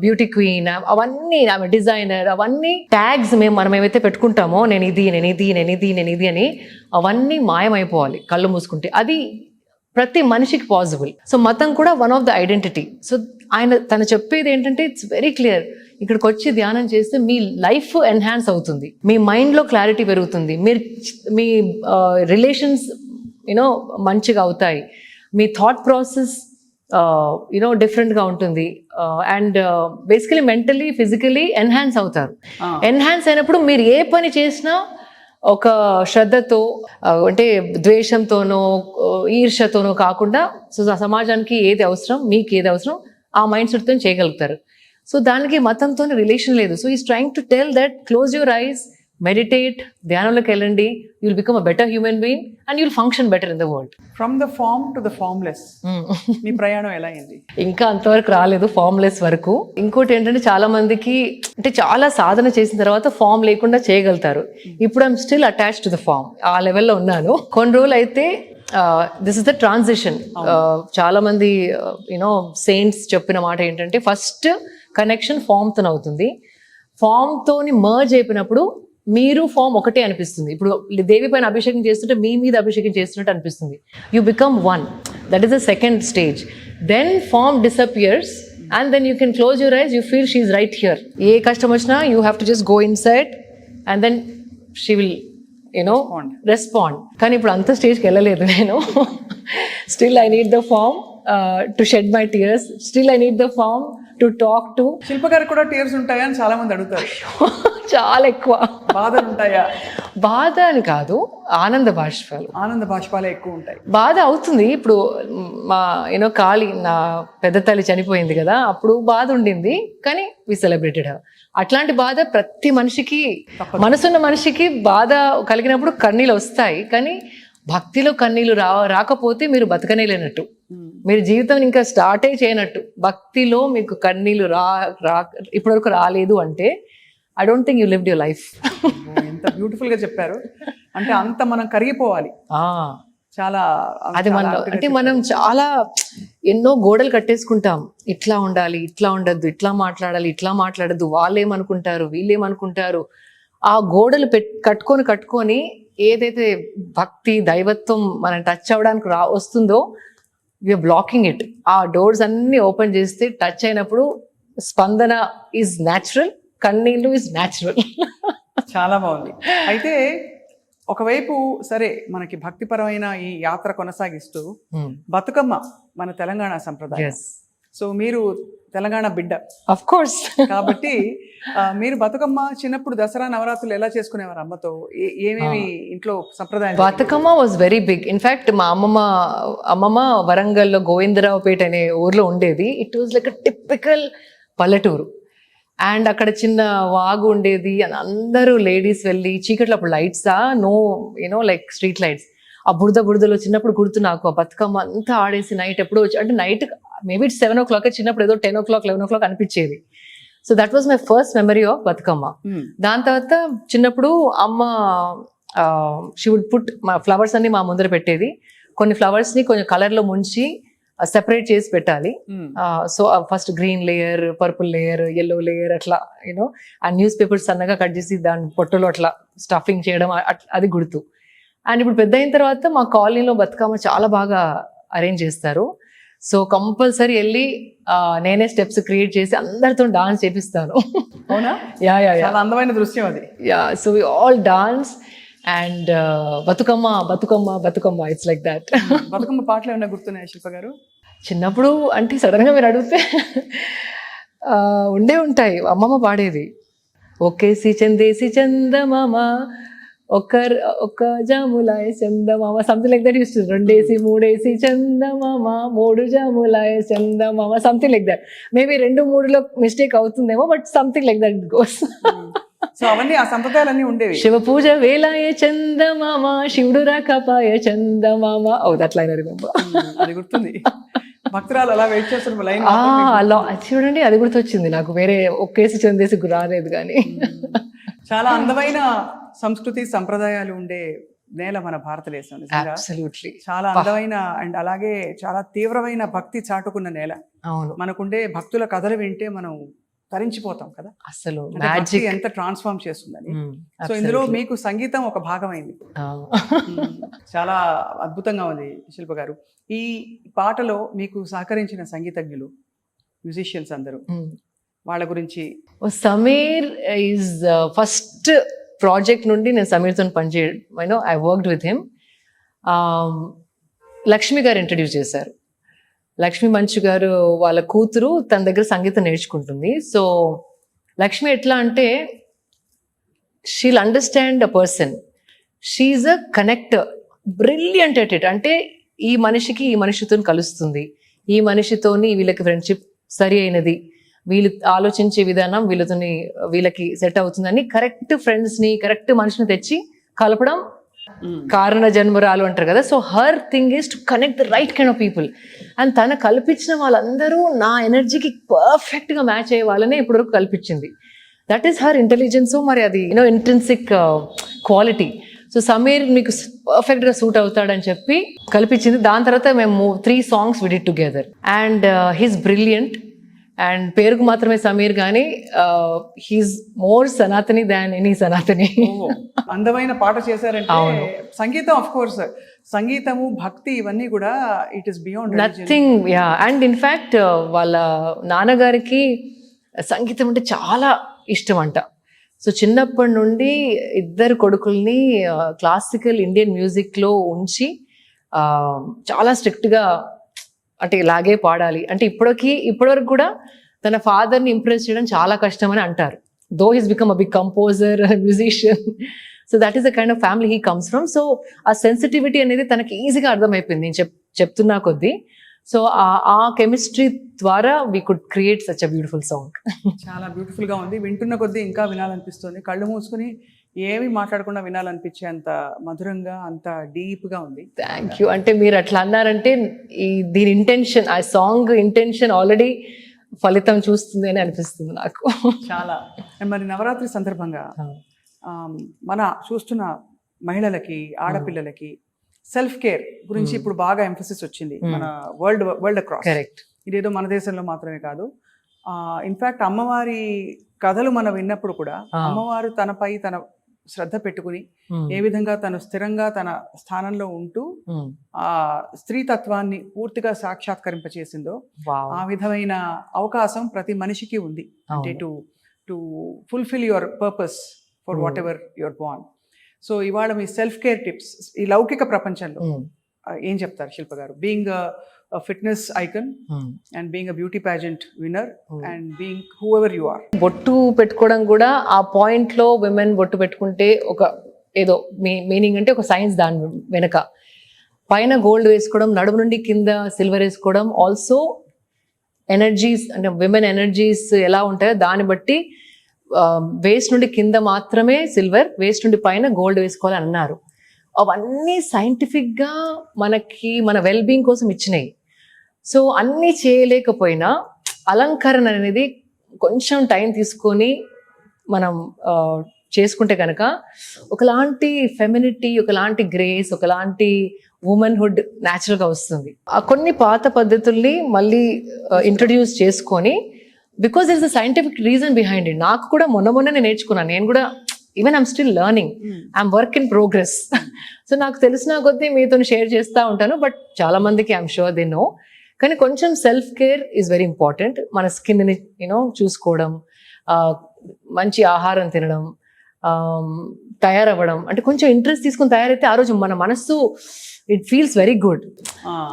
beauty queen, అవన్నీ ఐఎమ్ డిజైనర్, అవన్నీ ట్యాగ్స్ మనం ఏమైతే పెట్టుకుంటామో నేను ఇది అని, అవన్నీ మాయమైపోవాలి కళ్ళు మూసుకుంటే. అది ప్రతి మనిషికి పాసిబుల్. సో మతం కూడా one of the identity. So తను చెప్పేది ఏంటంటే ఇట్స్ వెరీ క్లియర్, ఇక్కడికి వచ్చి ధ్యానం చేస్తే మీ లైఫ్ ఎన్హాన్స్ అవుతుంది, మీ మైండ్లో క్లారిటీ పెరుగుతుంది, మీ రిలేషన్స్ యూనో మంచిగా అవుతాయి, మీ థాట్ ప్రాసెస్ యూనో డిఫరెంట్గా ఉంటుంది, and basically mentally physically enhance అవుతారు. ఎన్హాన్స్ అయినప్పుడు మీరు ఏ పని చేసినా ఒక శ్రద్ధతో, అంటే ద్వేషంతోనో ఈర్ష్యతోనో కాకుండా, సో సమాజానికి ఏది అవసరం, మీకు ఏది అవసరం, ఆ మైండ్ సెట్తో చేయగలుగుతారు. సో దానికి మతంతో రిలేషన్ లేదు. So is trying to tell that close your eyes, meditate, ధ్యానంలోకి వెళ్ళండి, you will become a better human being and you will function better in the world. From the form to the formless మీ ప్రయాణం ఎలా అయింది? ఇంకా అంతవరకు రాలేదు, formless వరకు. ఇంకోటి ఏంటంటే చాలా మందికి అంటే చాలా సాధన చేసిన తర్వాత ఫామ్ లేకుండా చేయగలుగుతారు. ఇప్పుడు I'm still attached to the form, ఆ లెవెల్లో ఉన్నాను. కొన్ని రోజులు అయితే దిస్ ఇస్ ద ట్రాన్సిషన్. చాలా మంది యూనో సెయింట్స్ చెప్పిన మాట ఏంటంటే ఫస్ట్ కనెక్షన్ ఫామ్తో అవుతుంది, ఫామ్తోని మర్జ్ అయిపోయినప్పుడు మీరు ఫామ్ ఒకటే అనిపిస్తుంది. ఇప్పుడు దేవి పైన అభిషేకం చేస్తుంటే మీ మీద అభిషేకం చేస్తున్నట్టు అనిపిస్తుంది. You become one, that is the second stage. Then form disappears and then you can close your eyes, you feel she right here. ఏ కష్టం వచ్చినా you have to just go inside and then she will respond. కానీ ఇప్పుడు అంత స్టేజ్కి వెళ్ళలేదు నేను. Still I need the form to shed my tears, still I need the form to talk to. Shilpa గారికి కూడా టీయర్స్ ఉంటాయా అని చాలా మంది అడుగుతారు. చాలా ఎక్కువ. బాధలు ఉంటాయా? బాధ అని కాదు, ఆనంద బాష్పాలు. ఆనంద బాష్పాలే ఎక్కువ ఉంటాయి. బాధ అవుతుంది. ఇప్పుడు మా కాళీ నా పెద్ద తల్లి చనిపోయింది కదా, అప్పుడు బాధ ఉండింది, కానీ వి సెలబ్రేటెడ్ హర్. అట్లాంటి బాధ ప్రతి మనిషికి, మనసున్న మనిషికి బాధ కలిగినప్పుడు కన్నీళ్ళు వస్తాయి. కానీ భక్తిలో కన్నీళ్ళు రాకపోతే మీరు బతకనేలేనట్టు, మీరు జీవితం ఇంకా స్టార్టే చేయనట్టు. భక్తిలో మీకు కన్నీళ్ళు ఇప్పటివరకు రాలేదు అంటే I don't think you lived your life. ఎంత బ్యూటిఫుల్ గా చెప్పారు. అంటే అంత మనం కరిగిపోవాలి. చాలా అది మనం అంటే మనం చాలా ఎన్నో గోడలు కట్టేసుకుంటాం. ఇట్లా ఉండాలి, ఇట్లా ఉండద్దు, ఇట్లా మాట్లాడాలి, ఇట్లా మాట్లాడద్దు, వాళ్ళేమనుకుంటారు, వీళ్ళేమనుకుంటారు. ఆ గోడలు కట్టుకొని ఏదైతే భక్తి దైవత్వం మనం టచ్ అవ్వడానికి వస్తుందో వీఆర్ బ్లాకింగ్ ఇట్. ఆ డోర్స్ అన్ని ఓపెన్ చేస్తే టచ్ అయినప్పుడు స్పందన ఈజ్ న్యాచురల్, కన్నీళ్ళు ఈజ్ న్యాచురల్. చాలా బాగుంది. అయితే ఒకవైపు సరే మనకి భక్తిపరమైన ఈ యాత్ర కొనసాగిస్తూ బతుకమ్మ మన తెలంగాణ సంప్రదాయం. సో మీరు తెలంగాణ బిడ్డ ఆఫ్ కోర్స్ కాబట్టి మీరు బతుకమ్మ చిన్నప్పుడు దసరా నవరాత్రులు ఎలా చేసుకునేవారు అమ్మతో? ఏమేమి ఇంట్లో సంప్రదాయం? Bathukamma was very big. In fact మా అమ్మమ్మ వరంగల్లో గోవిందరావుపేట అనే ఊర్లో ఉండేది. It was like a typical పల్లెటూరు. అండ్ అక్కడ చిన్న వాగు ఉండేది. అందరూ లేడీస్ వెళ్ళి చీకట్లో, అప్పుడు లైట్సా నో లైక్ స్ట్రీట్ లైట్స్, ఆ బురదలో చిన్నప్పుడు గుర్తు నాకు. ఆ బతుకమ్మ అంతా ఆడేసి నైట్ ఎప్పుడో అంటే నైట్ మేబీ 7 o'clock, చిన్నప్పుడు ఏదో 10 o'clock 11 o'clock అనిపించేది. So that was my first memory of Bathukamma. దాని తర్వాత చిన్నప్పుడు అమ్మ షీ వుడ్ పుట్ మా ఫ్లవర్స్ అన్ని మా ముందర పెట్టేది. కొన్ని ఫ్లవర్స్ ని కొంచెం కలర్ లో ముంచి సెపరేట్ చేసి పెట్టాలి. So first green layer, purple layer, yellow layer, అట్లా ఆ న్యూస్ పేపర్స్ సన్నగా కట్ చేసి దాని పొట్టలో అట్లా స్టఫింగ్ చేయడం, అది గుర్తు. అండ్ ఇప్పుడు పెద్ద అయిన తర్వాత మా కాలనీలో బతుకమ్మ చాలా బాగా అరేంజ్ చేస్తారు. సో కంపల్సరీ వెళ్ళి నేనే స్టెప్స్ క్రియేట్ చేసి అందరితో డాన్స్ చేపిస్తాను. అవునా? చాలా అందమైన దృశ్యం అది. So we all dance and Bathukamma Bathukamma Bathukamma, it's like that. Bathukamma పాటలు ఏమైనా గుర్తున్నాయా శిల్ప గారు? చిన్నప్పుడు అంటే సడన్ గా మీరు అడిగితే ఉంటాయి. అమ్మమ్మ పాడేది, ఒకేసి చందేసి చందమామ, ఒక్క జాములాయ చందమామ, something like that. Use to 2 3 చందమామ, 3 జాములాయ చందమామ, సంథింగ్ లైక్ దట్. మేబీ 2 3లో మిస్టేక్ అవుతుందేమో, but something like that goes. So అవన్నీ ఆ సంప్రదాయాలన్నీ ఉండేవి. శివ పూజ వేలాయ చందమామ, శివుడు రాకపాయ చందమామ. ఓ దట్ లైన్ అది గుర్తుంది. భక్తురాలు అలా వెయిట్ చేస్తున్న లైన్ అలా చూడండి, అది గుర్తొచ్చింది నాకు. వేరే ఒకేసి చందేసి రాలేదు కానీ. చాలా అందమైన సంస్కృతి సంప్రదాయాలు ఉండే నేల మన భారతదేశం. అబ్సల్యూట్లీ చాలా అందమైన అండ్ అలాగే చాలా తీవ్రమైన భక్తి చాటుకున్న నేల. అవును, మనకుండే భక్తుల కథలు వింటే మనం తరించిపోతాం కదా, అసలు మ్యాజిక్ ఎంత ట్రాన్స్ఫార్మ్ చేస్తుందని. సో ఇందులో మీకు సంగీతం ఒక భాగమైంది. చాలా అద్భుతంగా ఉంది శిల్ప గారు. ఈ పాటలో మీకు సహకరించిన సంగీతజ్ఞులు, మ్యూజిషియన్స్ అందరూ, వాళ్ళ గురించి? సమీర్ ఈజ్ ఫస్ట్ ప్రాజెక్ట్ నుండి నేను సమీర్తో పనిచేయడం, I worked with him. Lakshmi గారు ఇంట్రడ్యూస్ చేశారు. లక్ష్మి మంచు గారు వాళ్ళ కూతురు తన దగ్గర సంగీతం నేర్చుకుంటుంది. సో లక్ష్మి ఎట్లా అంటే she'll understand a person, she's a connector, brilliant at it. అంటే ఈ మనిషికి ఈ మనిషితో కలుస్తుంది, ఈ మనిషితోని వీళ్ళకి ఫ్రెండ్షిప్ సరి అయినది, వీళ్ళు ఆలోచించే విధానం వీళ్ళకి సెట్ అవుతుందని కరెక్ట్ ఫ్రెండ్స్ని, కరెక్ట్ మనిషిని తెచ్చి కలపడం కారణ జన్మరాలు అంటారు కదా. So her thing is to connect the right kind of people. And తన కల్పించిన వాళ్ళందరూ నా ఎనర్జీకి పర్ఫెక్ట్గా మ్యాచ్ అయ్యే వాళ్ళనే ఇప్పటివరకు కల్పించింది. That is her intelligence. మరి అది ఇంట్రిన్సిక్ క్వాలిటీ. సో సమీర్ మీకు పర్ఫెక్ట్గా సూట్ అవుతాడని చెప్పి కల్పించింది. దాని తర్వాత మేము 3 songs we did together and he's brilliant. And పేరుకు మాత్రమే సమీర్ కానీ he's more Sanatani than any Sanatani. అందమైన పాట చేశారంటే సంగీతం ఆఫ్ కోర్స్ సంగీతము, భక్తి ఇవన్నీ కూడా it is beyond nothing. Yeah, and in fact వాళ్ళ నాన్నగారికి సంగీతం అంటే చాలా ఇష్టం అంట. సో చిన్నప్పటి నుండి ఇద్దరు కొడుకుల్ని క్లాసికల్ ఇండియన్ మ్యూజిక్లో ఉంచి చాలా స్ట్రిక్ట్గా అంటే ఇలాగే పాడాలి అంటే ఇప్పటివరకు కూడా తన ఫాదర్ని ఇంప్రెస్ చేయడం చాలా కష్టం అని అంటారు. Though he's become a big composer, musician. So that is the kind of family he comes from. So ఆ సెన్సిటివిటీ అనేది తనకి ఈజీగా అర్థమైపోయింది నేను చెప్తున్నా కొద్దీ. సో ఆ కెమిస్ట్రీ ద్వారా we could create such a beautiful song. చాలా బ్యూటిఫుల్ గా ఉంది. వింటున్న కొద్దీ ఇంకా వినాలనిపిస్తుంది. కళ్ళు మూసుకుని ఏమి మాట్లాడకుండా వినాలనిపించే అంత మధురంగా, అంత డీప్ గా ఉంది. Thank you. అంటే మీరు అట్లా అన్నారంటే దీని ఇంటెన్షన్, ఆ సాంగ్ ఇంటెన్షన్ ఆల్రెడీ ఫలితం చూస్తుంది అని అనిపిస్తుంది నాకు. చాలా. మరి నవరాత్రి సందర్భంగా మన చూస్తున్న మహిళలకి, ఆడపిల్లలకి సెల్ఫ్ కేర్ గురించి ఇప్పుడు బాగా ఎంఫసిస్ వచ్చింది మన వరల్డ్ అక్రాస్. కరెక్ట్. ఇదేదో మన దేశంలో మాత్రమే కాదు. ఇన్ఫాక్ట్ అమ్మవారి కథలు మనం విన్నప్పుడు కూడా అమ్మవారు తనపై తన శ్రద్ధ పెట్టుకుని ఏ విధంగా తను స్థిరంగా తన స్థానంలో ఉంటూ ఆ స్త్రీతత్వాన్ని పూర్తిగా సాక్షాత్కరింపచేసిందో ఆ విధమైన అవకాశం ప్రతి మనిషికి ఉంది. అంటే to fulfil your purpose for whatever your born. So ఇవాళ మీ సెల్ఫ్ కేర్ టిప్స్ ఈ లౌకిక ప్రపంచంలో ఏం చెప్తారు Shilpa garu? Being fitness icon and being beauty pageant winner and being whoever you are. బొట్టు పెట్టుకోవడం కూడా ఆ పాయింట్ లో విమెన్ బొట్టు పెట్టుకుంటే ఒక ఏదో మీనింగ్ అంటే ఒక సైన్స్ దాని వెనక. పైన గోల్డ్ వేసుకోవడం, నడుము నుండి కింద సిల్వర్ వేసుకోవడం, ఆల్సో ఎనర్జీస్ అంటే విమెన్ ఎనర్జీస్ ఎలా ఉంటాయో దాన్ని బట్టి వేస్ట్ నుండి కింద మాత్రమే సిల్వర్, వేస్ట్ నుండి పైన గోల్డ్ వేసుకోవాలని అన్నారు. అవన్నీ సైంటిఫిక్గా మనకి మన వెల్బీయింగ్ కోసం ఇచ్చినాయి. సో అన్నీ చేయలేకపోయినా అలంకరణ అనేది కొంచెం టైం తీసుకొని మనం చేసుకుంటే కనుక ఒకలాంటి ఫెమినిటీ, ఒకలాంటి గ్రేస్, ఒకలాంటి ఉమెన్హుడ్ న్యాచురల్గా వస్తుంది. ఆ కొన్ని పాత పద్ధతుల్ని మళ్ళీ ఇంట్రడ్యూస్ చేసుకొని, because there is a scientific reason behind it. నాకు కూడా మొన్ననే నేర్చుకున్నాను. నేను కూడా even I'm still learning, I'm work in progress. So నాకు తెలిసిన కొద్దీ మీతో షేర్ చేస్తూ ఉంటాను. బట్ చాలా మందికి ఐఎమ్ షూర్ దే నో. కానీ కొంచెం self care is very important. మన స్కిన్ని చూసుకోవడం, మంచి ఆహారం తినడం, తయారవ్వడం, అంటే కొంచెం ఇంట్రెస్ట్ తీసుకుని తయారైతే ఆ రోజు మన మనస్సు ఇట్ ఫీల్స్ వెరీ గుడ్.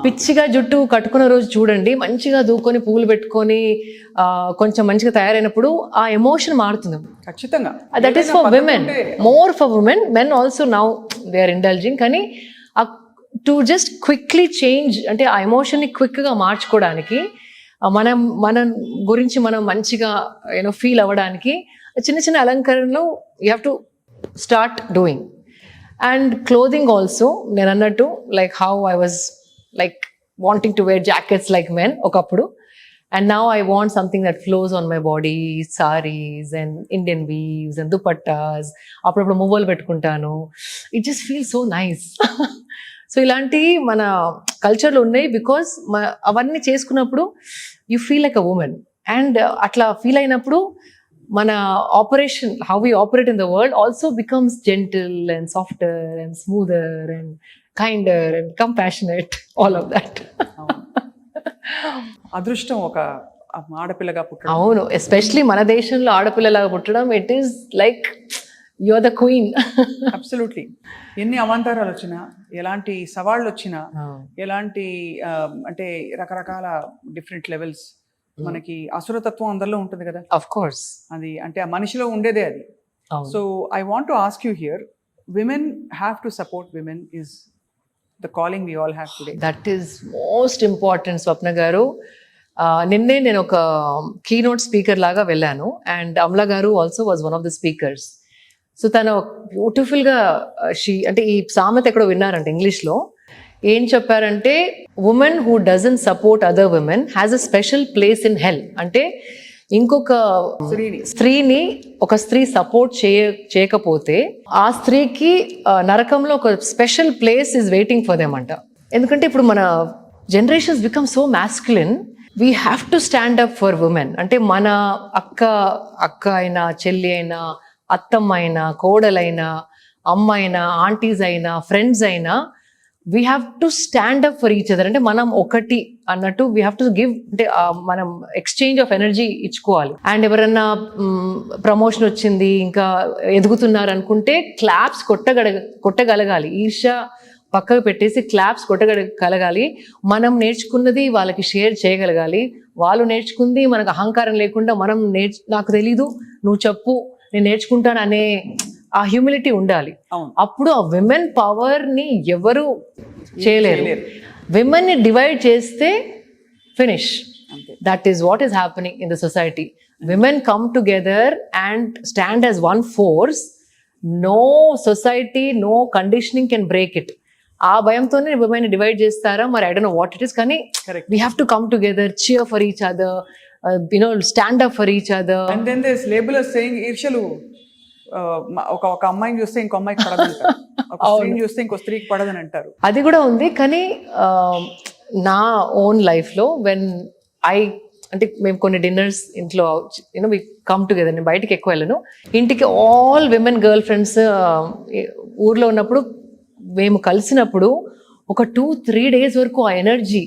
పిచ్చిగా జుట్టు కట్టుకున్న రోజు చూడండి, మంచిగా దూకొని పువ్వులు పెట్టుకొని కొంచెం మంచిగా తయారైనప్పుడు ఆ ఎమోషన్ మారుతుంది ఖచ్చితంగా. That is for women, more for women. Men also now they are indulging. కానీ టు జస్ట్ క్విక్లీ చేంజ్ అంటే ఆ ఎమోషన్ని క్విక్గా మార్చుకోవడానికి, మన గురించి మనం మంచిగా ఫీల్ అవ్వడానికి చిన్న చిన్న అలంకరణలు you have to start doing. And clothing also, నేను అన్నట్టు like how I was like wanting to wear jackets like men ఒకప్పుడు, and now I want something that flows on my body, saris and Indian weaves and dupattas. అప్పుడప్పుడు మువ్వలు పెట్టుకుంటాను. It just feel so nice. So ఇలాంటివి మన కల్చర్లో ఉన్నాయి. Because అవన్నీ చేసుకున్నప్పుడు you feel like a women. And అట్లా ఫీల్ అయినప్పుడు మన operation, how we operate in the world also becomes gentle and softer and smoother and kinder and compassionate, all of that. అదృష్టం ఒక ఆడపిల్లగా పుట్టడం. అవును, ఎస్పెషలీ మన దేశంలో ఆడపిల్లలాగా పుట్టడం, it is like you are the queen. Absolutely. ఎన్ని అవాంతరాలు వచ్చినా, ఎలాంటి సవాళ్ళు వచ్చినా, ఎలాంటి అంటే రకరకాల డిఫరెంట్ లెవెల్స్, మనకి అసురతత్వం అందరిలో ఉంటుంది కదా. ఆఫ్ కోర్స్, అది అంటే ఆ మనిషిలో ఉండేదే అది. So I want to ask you here, women have to support women is the calling we all have today. That is most important. Swapna garu, నిన్నే నేను ఒక కీనోట్ స్పీకర్ లాగా వెళ్ళాను, అండ్ అమలా గారు also was one of the speakers. So తను బ్యూటిఫుల్గా అంటే ఈ సామెత ఎక్కడో విన్నారంటే ఇంగ్లీష్లో ఏం చెప్పారంటే, women who doesn't support other women has a special place in హెల్. అంటే ఇంకొక స్త్రీని ఒక స్త్రీ సపోర్ట్ చేయకపోతే ఆ స్త్రీకి నరకంలో ఒక special place is waiting for them అంట. ఎందుకంటే ఇప్పుడు మన generations become so masculine, we have to stand up for women. అంటే మన అక్క అయినా, చెల్లి అయినా, అత్తమ్మ అయినా, కోడలైనా, అమ్మ అయినా, ఆంటీస్ అయినా, ఫ్రెండ్స్ అయినా, we have to stand up for each other. అంటే మనం ఒకటి అన్నట్టు వీ హ్యావ్ టు గివ్, అంటే మనం ఎక్స్చేంజ్ ఆఫ్ ఎనర్జీ ఇచ్చుకోవాలి. అండ్ ఎవరన్నా ప్రమోషన్ వచ్చింది, ఇంకా ఎదుగుతున్నారు అనుకుంటే క్లాప్స్ కొట్టగలగాలి. ఈర్ష్య పక్కకు పెట్టేసి క్లాప్స్ కొట్టగలగాలి. మనం నేర్చుకున్నది వాళ్ళకి షేర్ చేయగలగాలి. వాళ్ళు నేర్చుకుంది మనకు అహంకారం లేకుండా మనం నాకు తెలీదు, నువ్వు చెప్పు, నేను నేర్చుకుంటాను అనే ఆ హ్యూమిలిటీ ఉండాలి. అప్పుడు ఆ విమెన్ పవర్ ని ఎవరు చేయలేరు. విమెన్ ని డివైడ్ చేస్తే finish. That is what is happening in the society. Women come together and stand as one force. No society, no conditioning can break it. ఆ భయంతోనే విమెన్ డివైడ్ చేస్తారా మరి, I don't know what it is. కానీ we have to come together, cheer for each other, stand up for each other. And then this label is saying ఈర్ష్యలు ఒక అమ్మాయిని చూస్తే ఇంకో అమ్మాయికి పడదంటారు, ఒక స్త్రీని చూస్తే ఇంకో స్త్రీకి పడదని అంటారు. అది కూడా ఉంది. కానీ నా ఓన్ లైఫ్లో అంటే మేము కొన్ని డిన్నర్స్ ఇంట్లో వి కమ్ టుగెదర్. నేను బయటికి ఎక్కువ వెళ్ళను. ఇంటికి ఆల్ విమెన్ గర్ల్ ఫ్రెండ్స్ ఊర్లో ఉన్నప్పుడు మేము కలిసినప్పుడు ఒక 2-3 days వరకు ఆ ఎనర్జీ,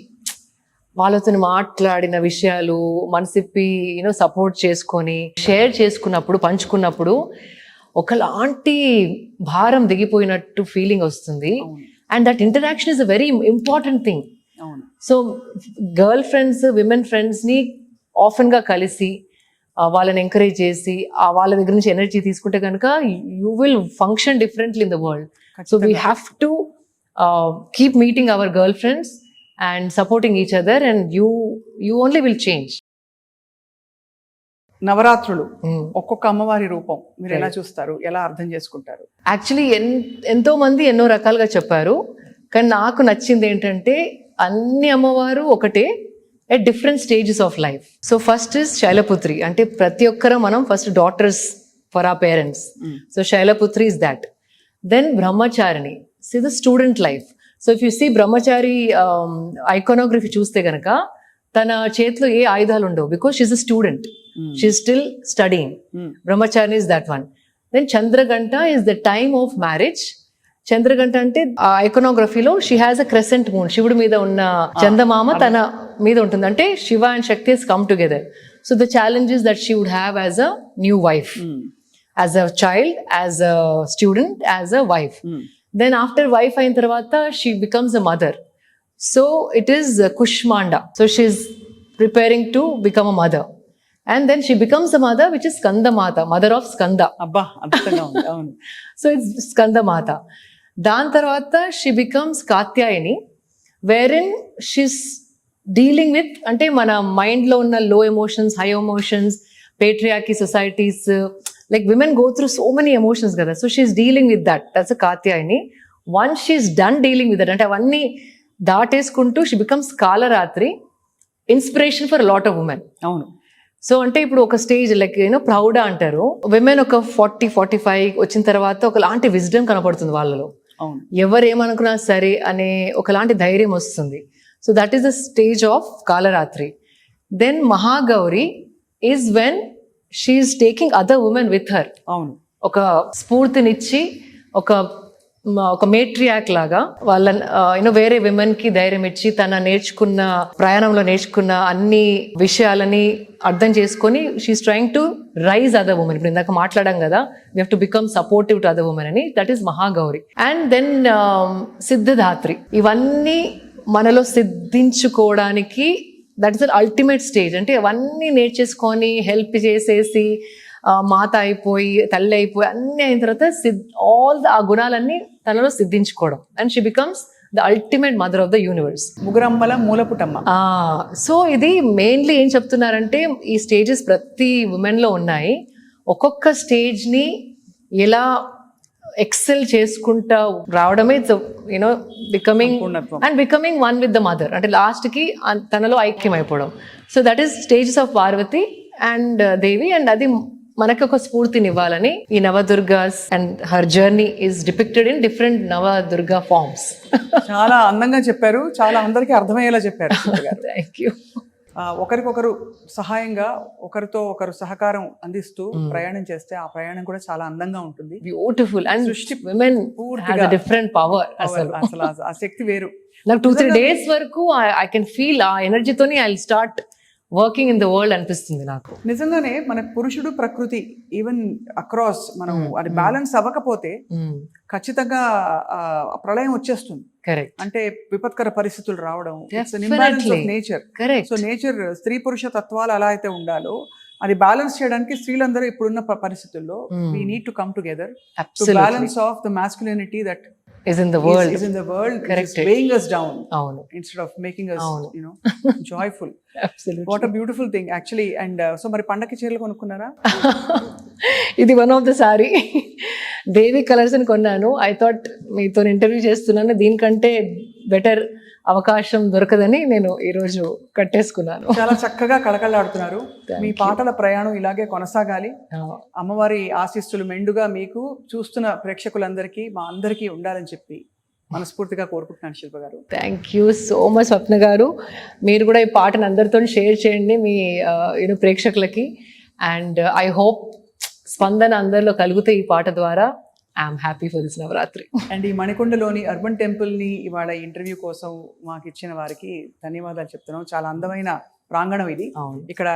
వాళ్ళతో మాట్లాడిన విషయాలు మనసిప్పి సపోర్ట్ చేసుకొని షేర్ చేసుకున్నప్పుడు, పంచుకున్నప్పుడు ఒకలాంటి భారం దిగిపోయినట్టు ఫీలింగ్ వస్తుంది. And that interaction is a very important thing. So girl friends, women ఫ్రెండ్స్ని ఆఫెన్గా కలిసి వాళ్ళని ఎంకరేజ్ చేసి వాళ్ళ దగ్గర నుంచి ఎనర్జీ తీసుకుంటే కనుక you will function differently in the world. So we have to keep meeting our girl friends and supporting each other and you only will change. నవరాత్రులు ఒక్కొక్క అమ్మవారి రూపం మీరు ఎలా చూస్తారు, ఎలా అర్థం చేసుకుంటారు? యాక్చువల్లీ ఎంతో మంది ఎన్నో రకాలుగా చెప్పారు. కానీ నాకు నచ్చింది ఏంటంటే అన్ని అమ్మవారు ఒకటే at different stages of life. So first is Shailaputri. అంటే ప్రతి ఒక్కరు మనం first daughters for our parents. So Shailaputri is that. Then Brahmacharini is the student life. So if you see Brahmachari iconography చూస్తే కనుక తన చేతిలో ఏ ఆయుధాలు ఉండవు, because she's a student, she's still studying. Brahmacharini is that one. Then Chandraghanta is the time of marriage. Chandraghanta అంటే ఆ ఐకోనోగ్రఫీలో she has a crescent moon, శివుడి మీద ఉన్న చందమామ తన మీద ఉంటుంది. అంటే Shiva and Shakti has come together. So the challenges that she would have as a new wife, as a child, as a student, as a wife. Then after wife అయిన తర్వాత she becomes a mother. So it is Kushmanda. So she is preparing to become a mother. And then she becomes a mother, which is Skanda Mata, mother of Skanda. Abba, adbhutanga undi. Avunu. So it's Skanda Mata. Dan tarvata she becomes Katyayani, wherein she's dealing with, ante mana mind lo unna low emotions, high emotions, patriarchy societies, like women go through so many emotions kada. So she's dealing with that. That's a Katyayani. Once she's done dealing with that, ante avanni daateskuntu she becomes Kalaratri, inspiration for a lot of women. Avunu. So అంటే ఇప్పుడు ఒక stage like proud అంటారు, women ఒక 40-45 వచ్చిన తర్వాత ఒకలాంటి wisdom కనపడుతుంది వాళ్ళలో. ఎవరేమనుకున్నా సరే అనే ఒకలాంటి ధైర్యం వస్తుంది. So that is the stage of Kalaratri. Then Mahagauri is when she's taking other women with her. అవును, ఒక స్ఫూర్తినిచ్చి ఒక మేట్రియాక్ లాగా వాళ్ళ వేరే విమెన్ కి ధైర్యం ఇచ్చి తన నేర్చుకున్న ప్రయాణంలో నేర్చుకున్న అన్ని విషయాలని అర్థం చేసుకొని she's trying to rise other women. ఇప్పుడు ఇందాక మాట్లాడాం కదా, we have to become supportive to other women అని. That is Mahagauri. And then Siddhidatri. ఇవన్నీ మనలో సిద్ధించుకోవడానికి that is the ultimate stage. అంటే అవన్నీ నేర్చేసుకొని హెల్ప్ చేసేసి మాత అయిపోయి తల్లి అయిపోయి అన్ని అయిన తర్వాత ఆ గుణాలన్నీ తనలో సిద్ధించుకోవడం. And she becomes the ultimate mother of the universe. ముగ్గురమ్మల మూలపుటమ్మ. సో ఇది మెయిన్లీ ఏం చెప్తున్నారంటే ఈ స్టేజెస్ ప్రతి ఉమెన్ లో ఉన్నాయి. ఒక్కొక్క స్టేజ్ ని ఎలా ఎక్సెల్ చేసుకుంటా రావడమే becoming one with the mother. అంటే లాస్ట్ కి తనలో ఐక్యం అయిపోవడం. So that is stages of Parvati and Devi. And అది మనకు ఒక స్ఫూర్తినివ్వాలని ఈ Navadurgas and her journey is depicted in different Navadurga forms. చాలా అందంగా చెప్పారు, చాలా అందరికీ అర్థమయ్యేలా చెప్పారు. Thank you. ఒకరికొకరు సహాయంగా ఒకరితో ఒకరు సహకారం అందిస్తూ ప్రయాణం చేస్తే ఆ ప్రయాణం కూడా చాలా అందంగా ఉంటుంది. బ్యూటిఫుల్ అండ్ సృష్టి విమెన్ పూర్తిగా డిఫరెంట్ పవర్ అసలు. అసలు ఆ శక్తి వేరు. నాకు 2-3 days వరకు ఐ కెన్ ఫీల్ ఆ ఎనర్జీతోని I start working in the world అనిపిస్తుంది నాకు. నిజంగానే మన పురుషుడు ప్రకృతి ఈవెన్ అక్రాస్ మనం అది బ్యాలెన్స్ అవ్వకపోతే ఖచ్చితంగా ప్రళయం వచ్చేస్తుంది. కరెక్ట్. అంటే విపత్కర పరిస్థితులు రావడం, నేచర్. కరెక్ట్. సో నేచర్ స్త్రీ పురుష తత్వాలు ఎలా అయితే ఉండాలో అది బ్యాలెన్స్ చేయడానికి స్త్రీలందరూ ఇప్పుడున్న పరిస్థితుల్లో we need to come together to balance of the masculinity that is in the world. is in the world, Correct. is weighing us down అవును. instead of making us అవును. joyful. Absolutely. What a beautiful thing actually. And so మరి పండగకి చీరలు కొనుక్కున్నారా? ఇది one of the sorry Devi colours అని కొన్నాను. I thought మీతో interview చేస్తున్నాను, దీనికంటే బెటర్ అవకాశం దొరకదని నేను ఈరోజు కట్టేసుకున్నాను. చాలా చక్కగా కళకళలాడుతున్నారు. మీ పాటల ప్రయాణం ఇలాగే కొనసాగాలి. అమ్మవారి ఆశీస్సులు మెండుగా మీకు చూస్తున్న ప్రేక్షకులందరికీ మా అందరికీ ఉండాలని చెప్పి మనస్ఫూర్తిగా కోరుకుంటున్నాను శిల్ప గారు. థ్యాంక్ యూ సో మచ్ స్వప్న గారు. మీరు కూడా ఈ పాటను అందరితో షేర్ చేయండి మీ ప్రేక్షకులకి. అండ్ ఐ హోప్ స్పందన అందరిలో కలిగితే ఈ పాట ద్వారా. I'm happy for this Navratri. And ఈ మణికొండలోని అర్బన్ టెంపుల్ని ఇవాళ ఇంటర్వ్యూ కోసం మాకు ఇచ్చిన వారికి ధన్యవాదాలు చెప్తున్నాం. చాలా అందమైన ప్రాంగణం ఇది. ఇక్కడ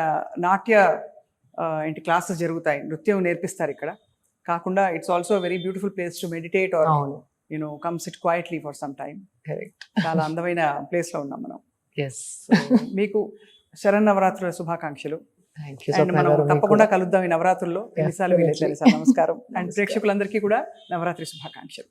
నాట్య క్లాసెస్ జరుగుతాయి, నృత్యం నేర్పిస్తారు ఇక్కడ. కాకుండా it's also very beautiful place to meditate or come sit quietly for some time. చాలా అందమైన ప్లేస్ లో ఉన్నాం మనం. మీకు శరన్నవరాత్రుల శుభాకాంక్షలు. అండ్ మనం తప్పకుండా కలుద్దాం ఈ నవరాత్రుల్లో. ఎన్నిసార్లు వీలైతే నమస్కారం. అండ్ ప్రేక్షకులందరికీ కూడా నవరాత్రి శుభాకాంక్షలు.